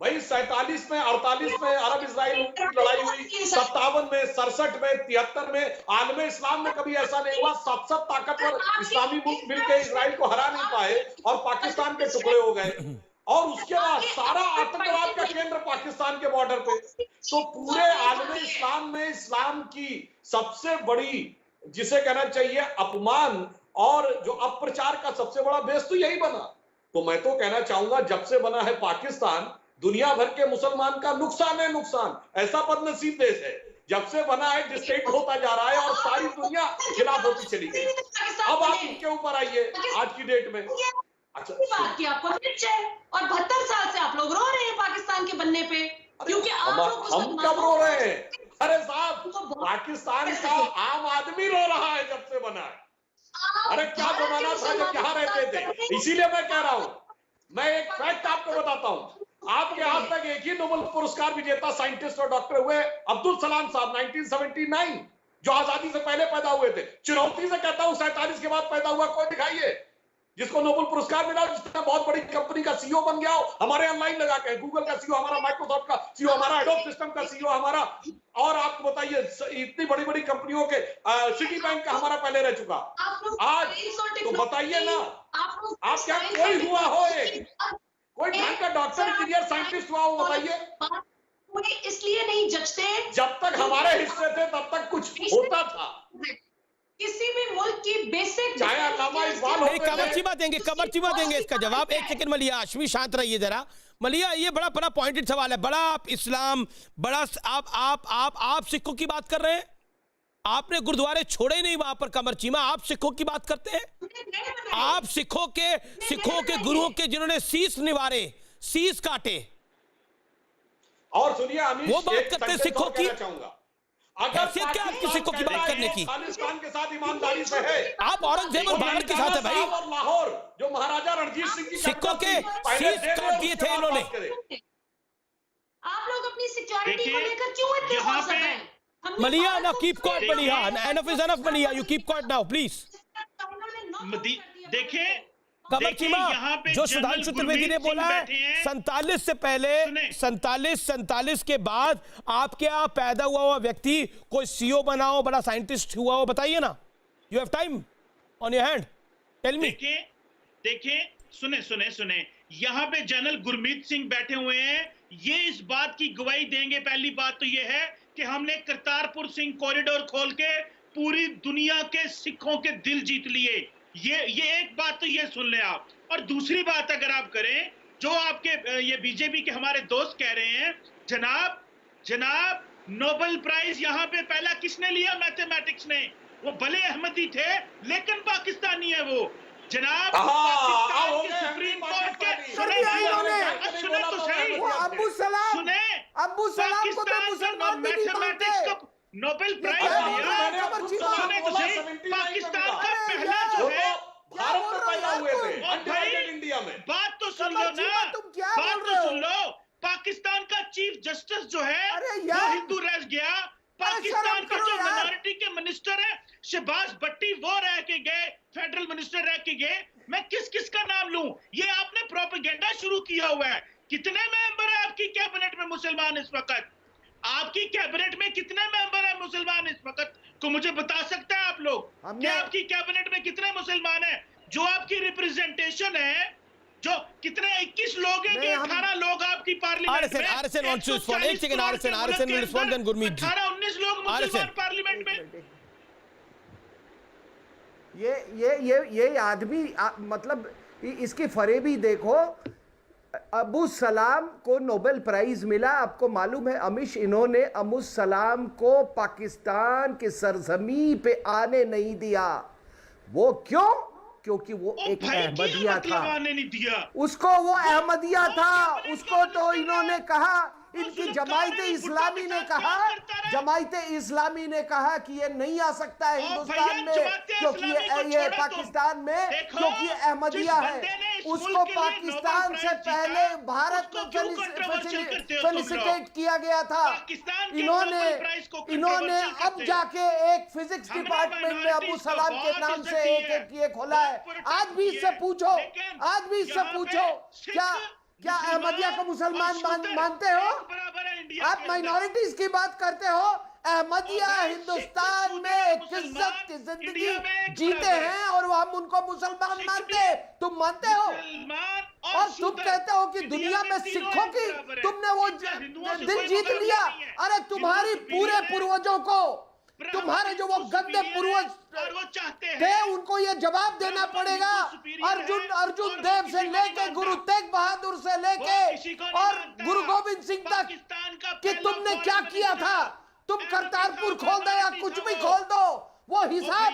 भाई 47 में, 48 में अरब इजराइल की लड़ाई हुई, 57 में, 67 में, 73 में, आलमे इस्लाम में कभी ऐसा नहीं हुआ 7 ताकतवर इस्लामी मुल्क मिलकर इजराइल को हरा नहीं पाए और पाकिस्तान के टुकड़े हो गए। और उसके बाद सारा आतंकवाद का केंद्र पाकिस्तान के बॉर्डर पे। तो पूरे आलमे इस्लाम में इस्लाम की सबसे बड़ी, जिसे कहना चाहिए अपमान और जो अप्रचार का सबसे बड़ा बेस तो यही बना। तो मैं तो कहना चाहूंगा जब से बना है पाकिस्तान, दुनिया भर के मुसलमान का नुकसान है नुकसान। ऐसा बदनसीब देश है, जब से बना है डिस्ट्रेक्ट होता जा रहा है और सारी दुनिया खिलाफ होती चली गई। अब आप इनके ऊपर आइए आज की डेट में। अच्छा, बात की आपको है और 72 साल से आप लोग रो रहे हैं पाकिस्तान के बनने पे, क्योंकि हम कब रो रहे हैं? अरे साहब, पाकिस्तान का आम आदमी रो रहा है जब से बना है। अरे क्या जमाना था जब यहाँ रहते थे। इसीलिए मैं कह रहा हूं, मैं एक फैक्ट आपको बताता हूं। आपके आज तक एक ही नोबेल पुरस्कार विजेता साइंटिस्ट और डॉक्टर हुए, अब्दुल सलाम साहब 1979, जो आजादी से पहले पैदा हुए थे। चुनौती से कहता हूं 47 के बाद पैदा हुआ कोई दिखाइए जिसको नोबेल पुरस्कार मिला, जिसने बहुत बड़ी कंपनी का सीईओ बन गया हो। हमारे ऑनलाइन लगा के, गूगल का सीईओ हमारा, माइक्रोसॉफ्ट का सीईओ हमारा, एडोब सिस्टम का सीईओ हमारा, और आपको बताइए इतनी बड़ी बड़ी कंपनियों के सिटी बैंक का हमारा पहले रह चुका। आज तो बताइए ना, आप क्या कोई हुआ हो, कोई ढंग का डॉक्टर, इंजीनियर, साइंटिस्ट हुआ हो, बताइए। इसलिए नहीं जचते, जब तक हमारे हिस्से थे तब तक कुछ होता था। किसी भी मुल्क की बेसिक, चाहे अल्लामा इकबाल होते थे। कमर चिमा देंगे इसका जवाब। एक सेकंड मलिया, आशमी शांत रहिए जरा। मलिया, ये बड़ा बड़ा पॉइंटेड सवाल है, बड़ा आप इस्लाम, बड़ा आप सिखों की बात कर रहे हैं। आपने गुरुद्वारे छोड़े नहीं वहां पर कमर चीमा, आप सिखों की बात करते हैं। आप सिखों के गुरुओं के जिन्होंने शीश निवारे, शीश काटे, और सुनिए वो बात करते हैं सिखों की। अगर क्या आपकी सिखों की बात करने की? खालिस्तान के साथ ईमानदारी से है, आप औरंगजेब और बाबर के साथ है भाई। और लाहौर जो महाराजा रणजीत सिंह की सिखों के शीश काट दिए थे इन्होंने। आप लोग अपनी सिक्योरिटी को लेकर क्यों इतने हौसले हैं? Malia, now keep quiet, Malia. Enough is enough, Malia. You keep quiet now, please. देखिए कमर चीमा, जो सुधांशु त्रिवेदी ने बोला है 47 से पहले, 47 के बाद आपके यहाँ पैदा हुआ व्यक्ति कोई सीईओ बना हो, बड़ा साइंटिस्ट हुआ हो, बताइए ना। You have time on your hand, tell me. देखिए सुने, यहाँ पे जनरल गुरमीत सिंह बैठे हुए हैं, ये इस बात की गवाही देंगे। पहली बात तो ये है कि हमने करतारपुर सिंह कॉरिडोर खोल के पूरी दुनिया के सिखों के दिल जीत लिए। ये एक बात तो ये सुन ले आप। और दूसरी बात अगर आप करें, जो आपके ये बीजेपी के हमारे दोस्त कह रहे हैं, जनाब नोबेल प्राइज यहाँ पे पहला किसने लिया? मैथमेटिक्स ने। वो भले अहमदी थे लेकिन पाकिस्तानी है वो। जनाब पाकिस्तान के सुप्रीम कोर्ट के सुने तो सही, अब्बू सलाम को तो मुसलमान भी नहीं मानते। नोबेल प्राइज लिया, सुने तो सही, पाकिस्तान का पहला जो है भारत में पैदा हुए थे, इंडिया में। बात तो सुन लो ना, बात तो सुन लो। पाकिस्तान का चीफ जस्टिस जो है वो हिंदू रह गया। पाकिस्तान के जो माइनॉरिटी के मिनिस्टर है शहबाज भट्टी, वो रह के गए, फेडरल मिनिस्टर रह के गए। मैं किस का नाम लूं? ये आपने प्रोपेगेंडा शुरू किया हुआ है। कितने मेंबर है आपकी कैबिनेट में मुसलमान इस वक्त? आपकी कैबिनेट में कितने मेंबर है मुसलमान इस वक्त को मुझे बता सकते हैं आप लोग? क्या आपकी कैबिनेट में कितने मुसलमान हैं? जो आपकी रिप्रेजेंटेशन है, जो कितने 21 लोग हैं कि 18 लोग आपकी पार्लियामेंट में। RSN wants to respond. एक second, RSN will respond then Gurmeet ji. 18-19 लोग मुसलमान पार्लियामेंट में। ये आदमी मतलब इसकी फरेबी देखो। अबू सलाम को नोबेल प्राइज मिला, आपको मालूम है अमीश, इन्होंने अबू सलाम को पाकिस्तान के सरजमी पे आने नहीं दिया। वो क्यों? क्योंकि वो एक अहमदिया था। नहीं दिया उसको, वो अहमदिया था। उसको तो इन्होंने कहा इनकी जमायत इस्लामी ने कहा, जमायत इस्लामी ने कहा कि ये नहीं आ सकता है हिंदुस्तान में क्योंकि ये पाकिस्तान में क्योंकि अहमदिया है। उसको पाकिस्तान से पहले भारत में फेलिसिटेट किया गया था। इन्होंने अब जाके एक फिजिक्स डिपार्टमेंट में अबू सलाम के नाम से एक ये खोला है। आज भी इससे पूछो, आज भी इससे पूछो, क्या अहमदिया को मुसलमान मानते हो? आप माइनॉरिटीज की बात करते हो। अहमदिया हिंदुस्तान में एक इज्जत की जिंदगी जीते हैं और वो हम उनको मुसलमान मानते हैं। तुम मानते हो? और तुम कहते हो कि दुनिया में सिखों की तुमने वो दिल जीत लिया। अरे तुम्हारी पूरे पूर्वजों को, तुम्हारे जो वो गंदे पूर्वज थे उनको ये जवाब देना पड़ेगा। अर्जुन देव से लेके गुरु तेग बहादुर से लेके और गुरु गोविंद सिंह तक कि तुमने क्या किया था। तुम करतारपुर खोल दो या कुछ भी खोल दो, वो हिसाब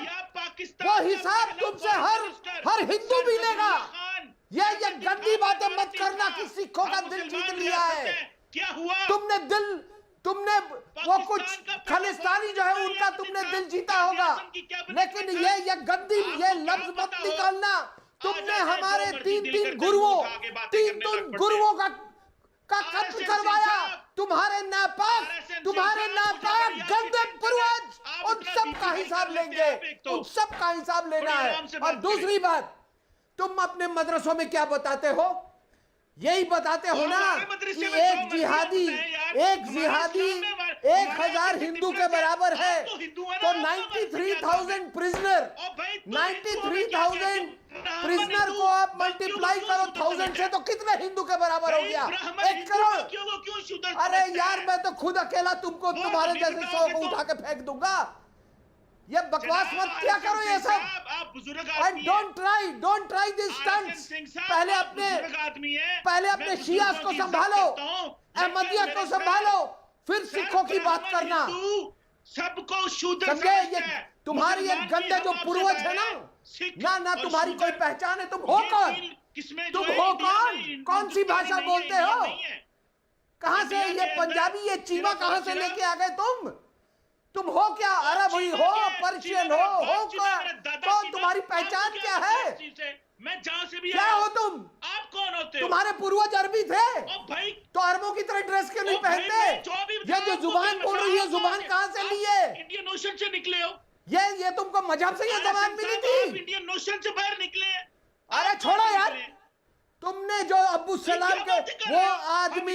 तुमसे हर हिंदू भी लेगा। ये गंदी बातें मत करना कि सिखों का दिल जीत लिया है। क्या हुआ? तुमने वो कुछ खालिस्तानी जो है उनका तुमने दिल जीता होगा, लेकिन ये गंदी ये लफ्ज मत निकालना। तुमने हमारे तीन गुरुओं का कत्ल करवाया। तुम्हारे नापाक गंदे पूर्वज, उन सब का हिसाब लेंगे, उन सब का हिसाब लेना है। और दूसरी बात, तुम अपने मदरसों में क्या बताते हो? यही बताते हो ना कि एक जिहादी 1000 हिंदू के बराबर है। तो 93,000 प्रिजनर को आप मल्टीप्लाई करो 1000 से तो कितने हिंदू के बराबर हो गया? 1 करोड़। अरे यार, मैं तो खुद अकेला तुमको तुम्हारे जैसे 100 को उठा के फेंक दूंगा। ये बकवास मत क्या करो ये सब। And don't try this stunts. पहले अपने शियास को संभालो, अहमदिया को संभालो, फिर सिखों की बात करना। सबको शूद्र समझे? ये तुम्हारी ये गंदे जो पूर्वज है ना तुम्हारी कोई पहचान है? तुम हो कौन? तुम हो कौन? कौन सी भाषा बोलते हो? कहां से ये पंजाबी ये चीमा कहां से लेके आ गए तुम हो क्या? अरब हुई हो, पर्शियन हो क्या? तो तुम्हारी पहचान क्या है? मैं जहां से भी क्या हो तुम? आप कौन होते हो? तुम्हारे पूर्वज अरबी थे भाई, तो अरबों की तरह ड्रेस क्यों नहीं पहनते? ये जो जुबान बोल रही है, जुबान कहां से ली है? इंडियन ओशन से निकले हो। ये तुमको मजहब से ये जबान मिली थी? इंडियन ओशन से बाहर निकले। अरे छोड़ो यार, तुमने जो अब्बू सलाम के वो आदमी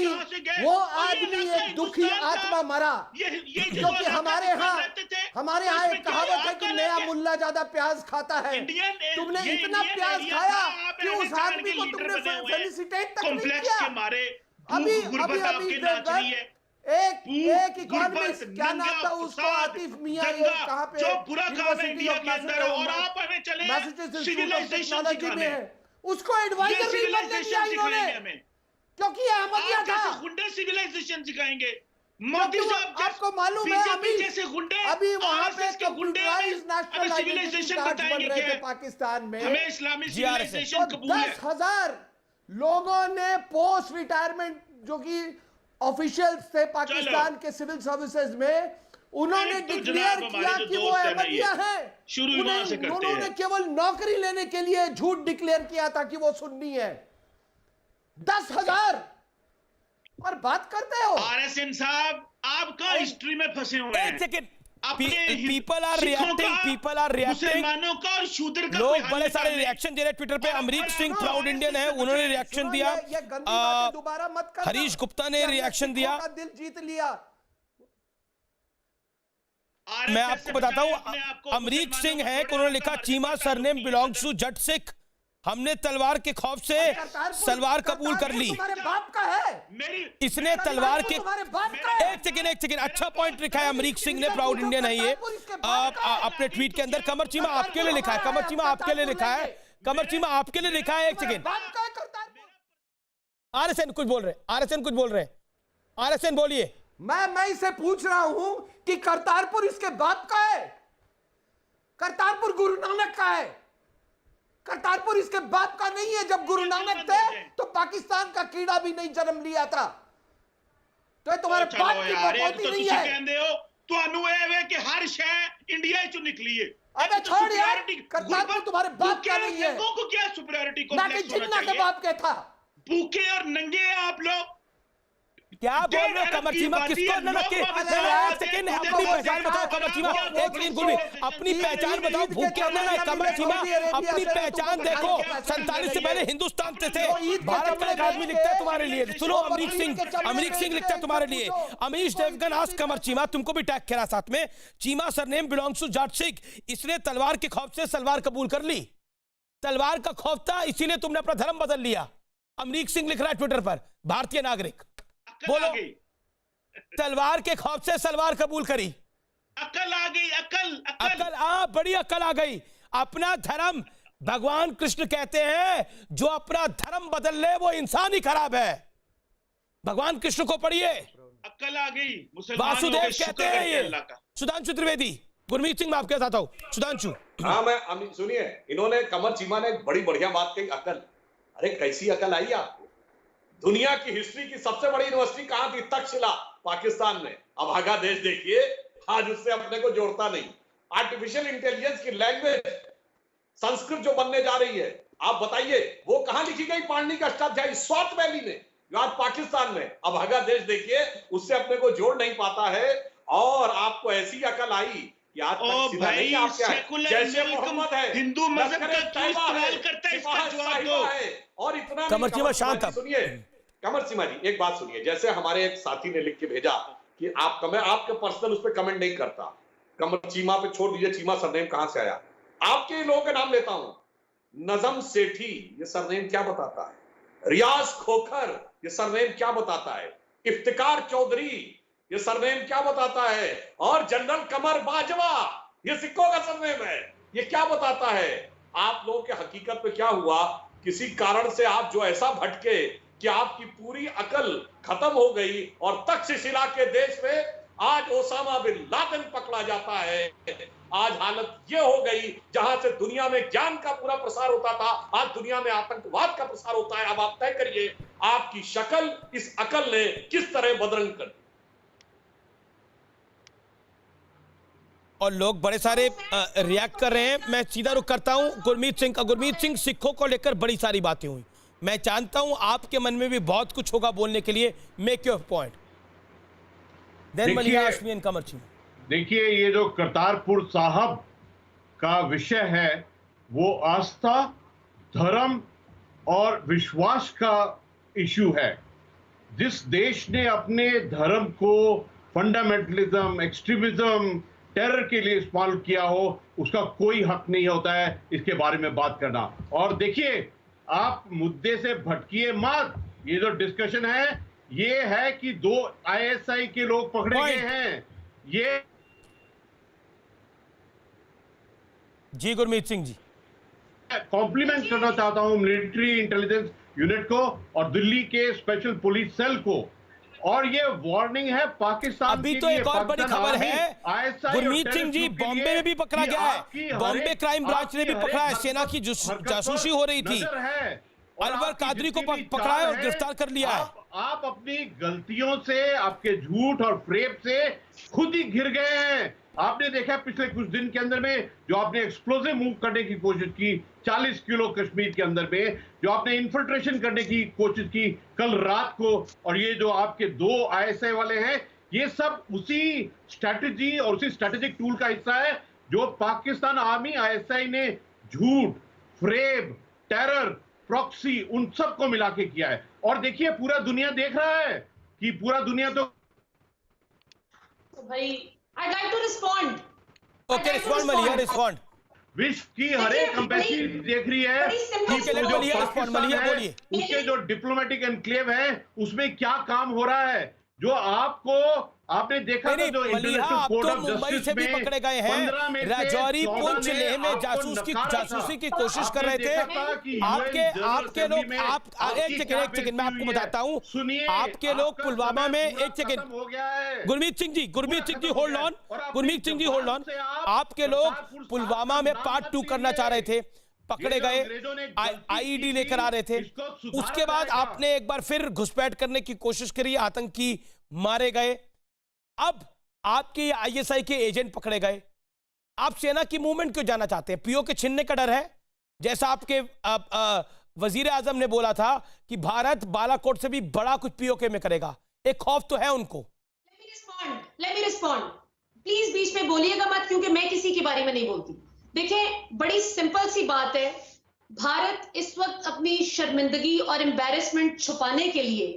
एक दुखी आत्मा मरा क्योंकि हमारे यहाँ एक कहावत है कि नया मुल्ला ज्यादा प्याज खाता है। तुमने इतना प्याज खाया कि उस आदमी को तुमने फेलिसिटेट तक नहीं किया। अभी एक इकोनॉमिस्ट क्या नाम था उसको, आतिफ मियां, ये कहाँ पे यूनिवर्सिटी ऑफ मैसेचुसेट्स टेक्नोलॉजी में है, उसको एडवाइजर नहीं बनने दिया इन्होंने क्योंकि अहमदिया था। गुंडे सिविलाइजेशन सिखाएंगे। मोदी साहब आपको मालूम है अभी वहां पे कंप्यूटराइज्ड नेशनल आइडेंटिटी कार्ड बन रहे थे पाकिस्तान में। हमें इस्लामी सिविलाइजेशन कबूल है। 10,000 लोगों ने पोस्ट रिटायरमेंट जो कि ऑफिशियल्स थे पाकिस्तान के सिविल सर्विसेज में, उन्होंने डिक्लेयर किया कि वो अहमदिया है। उन्होंने केवल नौकरी लेने के लिए झूठ डिक्लेयर किया था कि वो सुन्नी है। 10,000 और बात करते हो। आरएसएन साहब, आपका हिस्ट्री में फंसे हुए हैं। एक सेकंड, पीपल आर रिएक्टिंग। मुसलमानों का और शूद्र का लोग बड़े सारे रिएक्शन दे रहे हैं ट्विटर पे। अमरीक सिंह प्राउड इंडियन है, उन्होंने रिएक्शन दिया। दोबारा मत करना। हरीश गुप्ता ने रिएक्शन दिया। दिल जीत लिया। मैं आपको बताता हूं, अमरीक सिंह है कि उन्होंने लिखा चीमा सरनेम बिलोंग्स टू जट सिख। हमने तलवार के खौफ से सलवार कबूल कर ली। बाप का है। इसने तलवार के एक सेकंड अच्छा पॉइंट लिखा है अमरीक सिंह ने, प्राउड इंडियन है ये, अपने ट्वीट के अंदर। कमर चीमा आपके लिए लिखा है, कमर चीमा आपके लिए लिखा है, कमर चीमा आपके लिए लिखा है। एक सेकंड, आरएसएन कुछ बोल रहे, आरएसएन बोलिए। मैं इसे पूछ रहा हूं कि करतारपुर इसके बाप का है? करतारपुर गुरु नानक का है। करतारपुर इसके बाप का नहीं है। जब गुरु नानक थे तो पाकिस्तान का कीड़ा भी नहीं जन्म लिया था। तो ये तुम्हारे चलो बाप की यार, बकौती नहीं है। कहते हो ਤੁਹਾਨੂੰ ਇਹ ਵੇ कि हर शय इंडिया चो निकली है। अबे छोड़ यार, करतारपुर तुम्हारे बाप का नहीं है। लोगों को क्या सुपीरियरिटी ना कि जिन्ना के बाप के था। भूखे और नंगे हैं आप लोग। क्या बोल रहे हो कमर चीमा? किसको नमक के? एक सेकंड, अपनी पहचान बताओ कमर चीमा। एक सेकंड गुरु, अपनी पहचान बताओ। भूखे और नंगे कमर चीमा, अपनी पहचान देखो। 47 से पहले हिंदुस्तान से थे। भारत का एक आदमी लिखता है तुम्हारे लिए। सुनो, अमरीक सिंह लिखता है तुम्हारे लिए। अमीश देवगन आज कमर चीमा, तुमको भी टैग करा साथ में। Cheema surname belongs to Jat Sikh. इसने तलवार के खौफ से सलवार कबूल कर ली। तलवार का खौफ था, इसीलिए तुमने अपना धर्म बदल लिया। अमरीक सिंह लिख रहा है ट्विटर पर, भारतीय नागरिक। बोलो, तलवार के खौफ से सलवार कबूल करी। अकल आ गई, अकल। बड़ी अकल आ गई। अपना धर्म, भगवान कृष्ण कहते हैं जो अपना धर्म बदल ले वो इंसान ही खराब है। भगवान कृष्ण को पढ़िए, अकल आ गई। वासुदेव कहते हैं ये। सुधांशु त्रिवेदी, गुरमीत सिंह मैं आपके साथ हूं। सुधांशु। हाँ, मैं सुनिए, इन्होंने कमर चीमा ने एक बड़ी बढ़िया बात कही, अकल। अरे कैसी अकल आई आपको? दुनिया की हिस्ट्री की सबसे बड़ी यूनिवर्सिटी कहां थी? तक्षशिला, पाकिस्तान में। अब अभागा देश देखिए, आज उससे अपने को जोड़ता नहीं। आर्टिफिशियल इंटेलिजेंस की लैंग्वेज संस्कृत जो बनने जा रही है, आप बताइए वो कहां लिखी गई? पाणिनि का अष्टाध्यायी स्वात वैली में, जो आज पाकिस्तान में। अब अभागा देश देखिए, उससे अपने को जोड़ नहीं पाता है। और आपको ऐसी अकल आई कि आज तक्षशिला नहीं, आप क्या है? जैसे मोहम्मद है, हिंदू मजहब का क्यों इस्तेमाल करता है? इसका जवाब दो। और इतना कमर चीमा शांत। सुनिए कमर चीमा जी, एक बात सुनिए। जैसे हमारे एक साथी ने लिख के भेजा कि आपके पर्सनल उस पर कमेंट नहीं करता, कमर चीमा पे छोड़ दीजिए, चीमा सरनेम कहां से आया? आपके लोगों के नाम लेता हूं। नजम सेठी, ये सरनेम क्या बताता है? रियाज खोखर, ये सरनेम क्या बताता है? इफ्तिकार चौधरी, ये सरनेम क्या बताता है? और जनरल कमर बाजवा, ये सिखों का सरनेम है। ये क्या बताता है? आप लोगों के हकीकत में क्या हुआ? किसी कारण से आप जो ऐसा भटके कि आपकी पूरी अकल खत्म हो गई और तक्षशिला के देश में आज ओसामा बिन लादेन पकड़ा जाता है। आज हालत ये हो गई, जहां से दुनिया में ज्ञान का पूरा प्रसार होता था, आज दुनिया में आतंकवाद का प्रसार होता है। अब आप तय करिए, आपकी शक्ल इस अकल ने किस तरह बदरंग कर दी। और लोग बड़े सारे रिएक्ट कर रहे हैं। मैं सीधा रुख करता हूं गुरमीत सिंह का। गुरमीत सिंह, सिखों को लेकर बड़ी सारी बातें हुई। मैं जानता हूं आपके मन में भी बहुत कुछ होगा बोलने के लिए। Make your point. देन मलिया हाशमी एंड कमर चीमा। देखिए, ये जो करतारपुर साहब का विषय है वो आस्था, धर्म और विश्वास का इशू है। जिस देश ने अपने धर्म को फंडामेंटलिज्म, एक्सट्रीमिज्म, टेरर के लिए इस्तेमाल किया हो, उसका कोई हक नहीं होता है इसके बारे में बात करना। और देखिए, आप मुद्दे से भटकिए मत। ये जो डिस्कशन है ये है कि 2 ISI के लोग पकड़े गए हैं। ये जी गुरमीत सिंह जी, कॉम्प्लीमेंट करना चाहता हूं मिलिट्री इंटेलिजेंस यूनिट को और दिल्ली के स्पेशल पुलिस सेल को। और ये वार्निंग है पाकिस्तान अभी तो एक और बड़ी खबर है गुरमीत सिंह जी, बॉम्बे में भी पकड़ा गया है। बॉम्बे क्राइम ब्रांच ने भी पकड़ा है। सेना की जासूसी हो रही थी, अलवर कादरी को पकड़ा है और गिरफ्तार कर लिया है। आप अपनी गलतियों से, आपके झूठ और फ्रेब से खुद ही घिर गए हैं। आपने देखा पिछले कुछ दिन के अंदर में जो आपने एक्सप्लोसिव मूव करने की कोशिश की 40 किलो कश्मीर के अंदर में, जो आपने इन्फिल्ट्रेशन करने की कोशिश की कल रात को, और ये जो आपके 2 ISI वाले हैं, ये सब उसी स्ट्रैटेजी और उसी स्ट्रैटेजिक टूल का हिस्सा है जो पाकिस्तान आर्मी ISI ने झूठ, फ्रेब, टेरर, प्रॉक्सी उन सबको मिला के किया है। और देखिए, पूरा दुनिया देख रहा है कि पूरा दुनिया तो भाई I'd like to respond. Okay, respond मलिया, respond. विश्व की हर एक एम्बेसी देख रही है कि जो पाकिस्तान है उसके जो डिप्लोमेटिक एनक्लेव है उसमें क्या काम हो रहा है। जो आपने देखा था जो इंटरनेशनल कोर्ट ऑफ जस्टिस से भी पकड़े गए हैं। राजौरी, पुंछ, लेह में जासूसी की कोशिश कर रहे थे। आपके लोग, एक सेकंड मैं आपको बताता हूं। आपके लोग पुलवामा में, एक second Gurmeet Singh ji hold on. Gurmeet Singh ji hold on. आपके लोग पुलवामा में पार्ट 2 करना चाह रहे थे। पकड़े गए, आईईडी लेकर आ रहे थे। उसके बाद आपने एक बार फिर घुसपैठ करने की कोशिश करी, आतंकी मारे गए। अब आपके आईएसआई के एजेंट पकड़े गए। आप सेना की मूवमेंट क्यों जाना चाहते हैं? पीओके छीनने का डर है? जैसा आपके वजीर आजम ने बोला था कि भारत बालाकोट से भी बड़ा कुछ पीओके में करेगा, एक खौफ तो है उनको। Let me respond. प्लीज बीच में बोलिएगा मत, क्योंकि मैं किसी के बारे में नहीं बोलती। देखिए, बड़ी सिंपल सी बात है, भारत इस वक्त अपनी शर्मिंदगी और एम्बैरेसमेंट छुपाने के लिए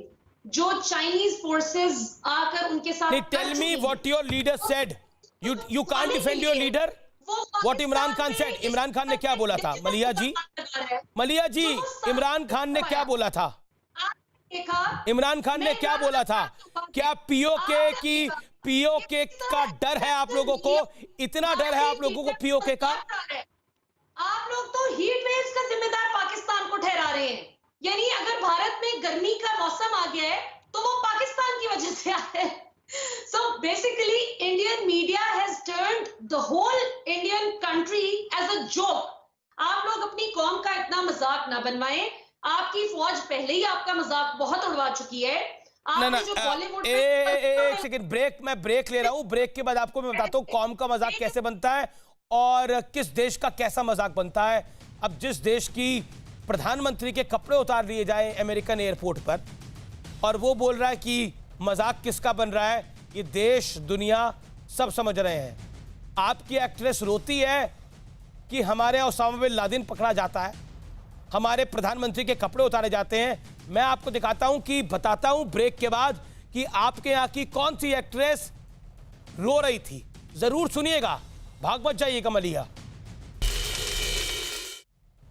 जो चाइनीज फोर्सेस आकर उनके साथ tell me what your leader said. You can't defend your leader. What Imran Khan said. Imran Khan ने क्या बोला था? मलिया जी, इमरान खान ने क्या बोला था? इमरान खान ने क्या बोला था? क्या पीओके का डर है आप लोगों को? इतना डर है आप लोगों को पीओके का? आप लोग तो हीट वेव्स का जिम्मेदार पाकिस्तान को ठहरा रहे हैं। यानी अगर भारत में गर्मी का मौसम आ गया है तो वो पाकिस्तान की वजह से आया है। So basically Indian media has turned the whole Indian country as a joke. आप लोग अपनी कौम का इतना मजाक ना बनवाएं। आपकी फौज पहले ही आपका मजाक बहुत उड़वा चुकी है। आपने जो बॉलीवुड एक सेकंड ब्रेक, मैं ब्रेक ले रहा हूं। ब्रेक के बाद आपको मैं बताता हूं कौम का मजाक कैसे बनता है और किस देश का कैसा मजाक बनता है। अब जिस देश की प्रधानमंत्री के कपड़े उतार लिए जाए अमेरिकन एयरपोर्ट पर और वो बोल रहा है कि मजाक किसका बन रहा है, ये देश दुनिया सब समझ रहे हैं। आपकी एक्ट्रेस रोती है कि हमारे ओसामा बिन लादेन पकड़ा जाता है, हमारे प्रधानमंत्री के कपड़े उतारे जाते हैं। मैं आपको दिखाता हूं कि बताता हूं ब्रेक के बाद कि आपके यहां की कौन सी एक्ट्रेस रो रही थी। जरूर सुनिएगा, भाग मत जाइएगा मलिहा।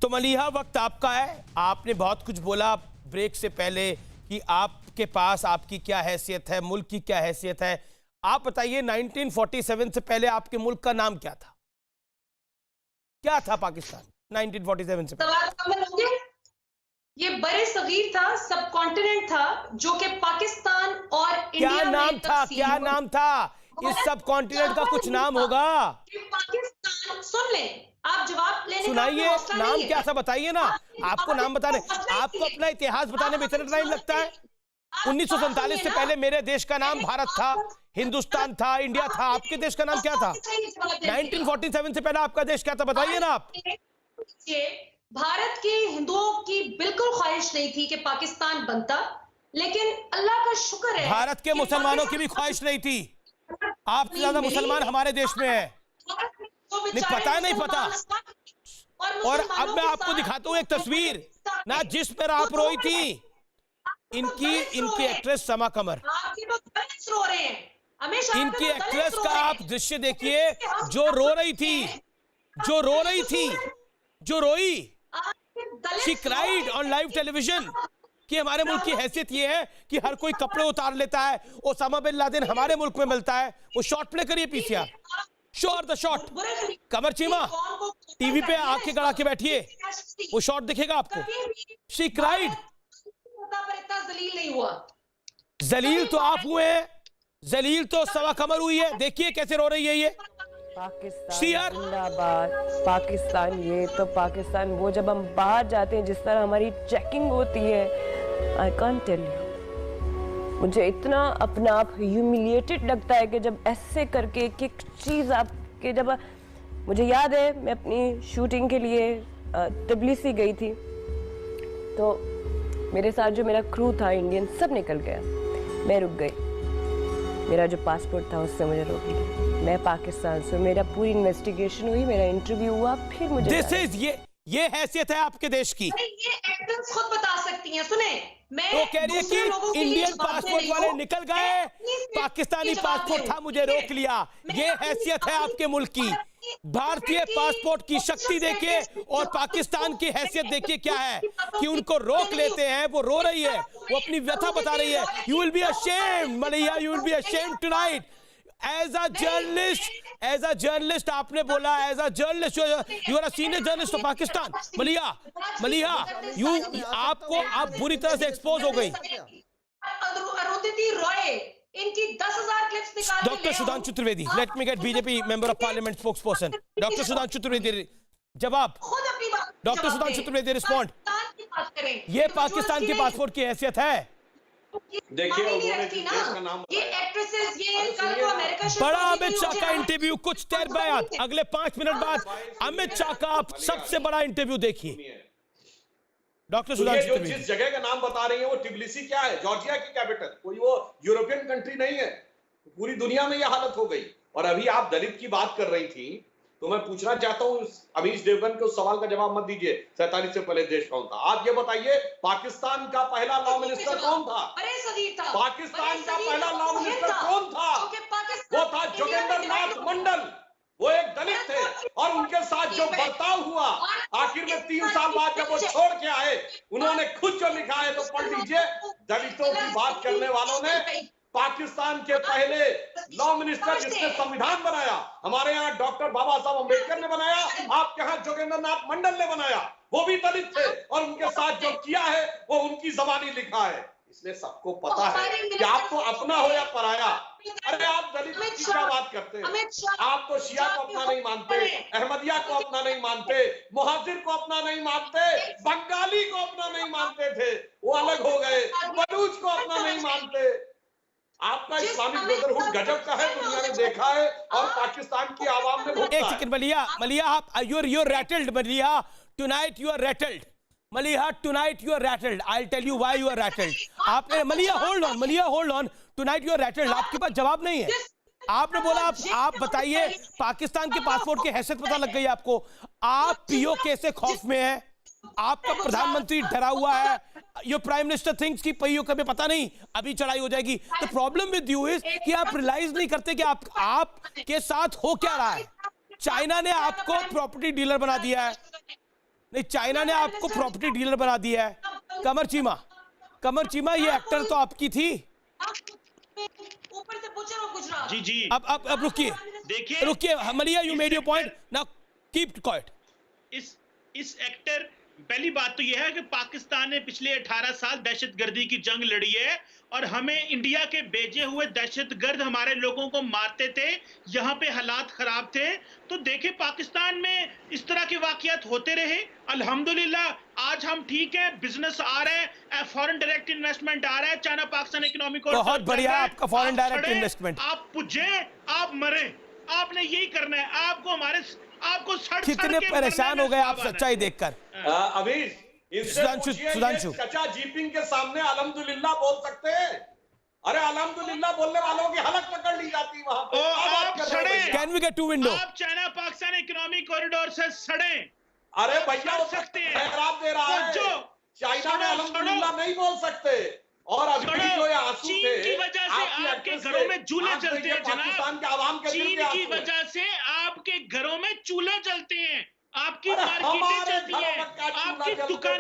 तो मलिहा, वक्त आपका है। आपने बहुत कुछ बोला ब्रेक से पहले कि आपके पास आपकी क्या हैसियत है, मुल्क की क्या हैसियत है। आप बताइए 1947 से पहले आपके मुल्क का नाम क्या था? क्या था पाकिस्तान 1947 से पहले? ये बड़े सगीर था, सब कॉन्टिनेंट था जो कि पाकिस्तान और इंडिया क्या नाम था? क्या नाम था? इस सब कॉन्टिनेंट का कुछ नाम होगा। पाकिस्तान, सुन ले, आप जवाब लेने सुनाइए, नाम क्या था बताइए ना। आपको नाम बताने, आपको अपना इतिहास बताने में इतना टाइम लगता है? 1947 से पहले मेरे देश का नाम भारत था, हिंदुस्तान था, इंडिया था। आपके देश का नाम क्या था? 1947 से पहले आपका देश क्या था बताइए ना आप। भारत के हिंदुओं की बिल्कुल ख्वाहिश नहीं थी कि पाकिस्तान बनता, लेकिन अल्लाह का शुक्र है भारत के मुसलमानों की भी ख्वाहिश नहीं थी। आपसे ज्यादा मुसलमान हमारे देश में है। नहीं पता है, नहीं पता। और अब मैं आपको दिखाता हूं एक तस्वीर ना, जिस पर आप रोई थी। इनकी एक्ट्रेस समा कमर, इनकी एक्ट्रेस का आप दृश्य देखिए, जो रो रही थी, जो रोई। She cried on live television कि हमारे मुल्क की हैसियत ये है कि हर कोई कपड़े उतार लेता है। ओसामा बिन लादेन हमारे मुल्क में मिलता है। वो शॉट प्ले करिए पीसीआर, शो और the shot. Qamar Cheema TV पे आंखें गड़ा के बैठिए, वो शॉट दिखेगा आपको। She cried. जलील नहीं हुआ। जलील तो आप हुए हैं, जलील तो सवा कमर हुई है। देखिए कैसे रो रही है ये। पाकिस्तान जिंदाबाद, पाकिस्तान ये तो पाकिस्तान वो। जब हम बाहर जाते हैं जिस तरह हमारी चेकिंग होती है, आई कांट टेल यू, मुझे इतना अपना आप ह्यूमिलिएटेड लगता है कि जब ऐसे करके एक एक चीज़ आपके, जब मुझे याद है मैं अपनी शूटिंग के लिए तबलीसी गई थी, तो मेरे साथ जो मेरा क्रू था इंडियन, सब निकल गया, मैं रुक गई। मेरा जो पासपोर्ट था उससे मुझे रोक लिया। मैं पाकिस्तान से, मेरा पूरी इन्वेस्टिगेशन हुई, मेरा इंटरव्यू हुआ, फिर मुझे दिस इज ये हैसियत है आपके देश की। ये एक्ट्रेस खुद बता सकती हैं। सुने, मैं वो कह रही है कि इंडियन पासपोर्ट वाले निकल गए, पाकिस्तानी पासपोर्ट था, मुझे रोक लिया। ये हैसियत है आपके मुल्क की। भारतीय पासपोर्ट की शक्ति देखिए और पाकिस्तान की हैसियत देखिए क्या है कि उनको रोक लेते हैं। वो रो रही है, वो अपनी व्यथा बता रही है। You will be ashamed Maliha, you will be ashamed tonight. As a journalist आपने बोला, as a journalist you are a senior journalist of Pakistan. Maliha आप बुरी तरह से एक्सपोज हो गई। अरुंधति रॉय, इनकी 10,000 क्लिप्स निकाल। Doctor Sudhanshu Trivedi, let me gate BJP member of parliament spokesperson. Doctor Sudhanshu Trivedi, जवाब। खुद अपनी बात डॉक्टर सुधांशु त्रिवेदी रिस्पॉन्ड। पाकिस्तान की बात करें। ये तो पाकिस्तान जो के इसकी पासपोर्ट की हैसियत है। देखिए उन्होंने जिस देश का नाम ये बताया, एक्ट्रेसेस ये कल को अमेरिका शिफ्ट बड़ा होगी, अमित शाह मुझे का हमारे- इंटरव्यू कुछ देर बाद, अगले 5 मिनट बाद अमित शाह का आप सबसे बड़ा इंटरव्यू देखिए। डॉक्टर तो ये सुधांशु जो त्रिवेदी जिस जगह का नाम बता रही है वो टिबिलिसी क्या है? जॉर्जिया की कैपिटल, कोई वो यूरोपियन कंट्री नहीं है। पूरी दुनिया में ये हालत हो गई। और अभी आप दलित की बात कर रही थी, तो मैं पूछना चाहता हूं अमीश देवगन के उस सवाल का जवाब मत दीजिए 47 से पहले देश कौन था। आप ये बताइए पाकिस्तान का पहला लॉ मिनिस्टर कौन था? बड़े सदीर था। पाकिस्तान का पहला लॉ वो मिनिस्टर था। कौन था? क्योंकि पाकिस्तान वो था जोगेंद्र नाथ मंडल। वो एक दलित थे और उनके साथ जो बर्ताव हुआ, आखिर में 3 साल बाद जब वो छोड़ के आए, उन्होंने खुद जो लिखा है तो पढ़ लीजिए। दलितों की बात करने वालों ने पाकिस्तान के पहले लॉ मिनिस्टर जिसने संविधान बनाया, हमारे यहाँ डॉक्टर बाबा साहब अम्बेडकर ने बनाया, आपके यहाँ जोगेंद्र नाथ मंडल ने बनाया, वो भी दलित थे और उनके साथ जो किया है वो उनकी जबानी लिखा है। इसलिए सबको पता है कि आपको अपना हो या पराया। अरे आप दलित की क्या बात करते हैं? आप तो शिया को अपना नहीं मानते, अहमदिया को अपना नहीं मानते, मुहाजिर को अपना नहीं मानते, बंगाली को अपना नहीं मानते थे, वो अलग हो गए, बलूच को अपना नहीं मानते। आपका इस्लामिक ब्रदरहुड गजब का है, दुनिया ने देखा है और पाकिस्तान की आवाम ने भुगता है। एक सेकंड मलिया आप you're rattled मलिया, tonight you are rattled मलिया, tonight you are rattled, I'll tell you why you are rattled। आपने मलिया hold on, tonight you are rattled, आपके पास जवाब नहीं है। आपने बोला आप बताइए, पाकिस्तान के पासपोर्ट की हैसियत पता लग गई आपको, आप पीओके से खौफ में है, आपका प्रधानमंत्री डरा हुआ है, योर प्राइम मिनिस्टर थिंक्स कि पीओके में पता नहीं अभी चढ़ाई हो जाएगी। The problem with you is कि आप रियलाइज नहीं करते कि आप के साथ हो क्या रहा है। चाइना ने आपको प्रॉपर्टी डीलर बना दिया है, नहीं चाइना ने आपको प्रॉपर्टी डीलर बना दिया है। कमर चीमा ये एक्टर तो आपकी थी। ऊपर से पूछो ना गुजरात। जी अब रुकिए, देखिए मलिया you made your point, now keep quiet. इस एक्टर, पहली बात तो यह है कि पाकिस्तान ने पिछले 18 साल दहशतगर्दी की जंग लड़ी है और हमें इंडिया के भेजे हुए दहशतगर्द हमारे लोगों को मारते थे, यहाँ पे हालात खराब थे। तो देखे पाकिस्तान में इस तरह के वाकयात होते रहे, अल्हम्दुलिल्लाह आज हम ठीक है, बिजनेस आ रहा है, फॉरेन डायरेक्ट इन्वेस्टमेंट आ रहा है, चाइना पाकिस्तान इकोनॉमी को बहुत बढ़िया आपका फॉरेन डायरेक्ट इन्वेस्टमेंट। आप पुजे आप मरे, आपने यही करना है। आपको कितने परेशान हो गए आप सच्चाई देखकर। अभी सुधांशु चचा जिनपिंग के सामने अल्हम्दुलिल्लाह बोल सकते हैं? अरे अल्हम्दुलिल्लाह बोलने वालों की हलक पकड़ ली जाती वहां पे। आप सड़े, can we get to window? आप चाइना पाकिस्तान इकोनॉमिक कॉरिडोर से सड़े। अरे भैया वो सकते हैं, खैरात दे रहा है, चाइना में अल्हम्दुलिल्लाह नहीं बोल सकते। और अभी जो ये आंसू चीन थे, की वजह से आपके घरों में चूल्हे चलते हैं पाकिस्तान के आवाम के दिल चीन के की आंसू हैं। वजह से आपके घरों में चूल्हे चलते हैं, आपकी अरे मार्केटें हमारे चलती घरों हैं, में क्या चूल्हा आपकी जलते दुकानें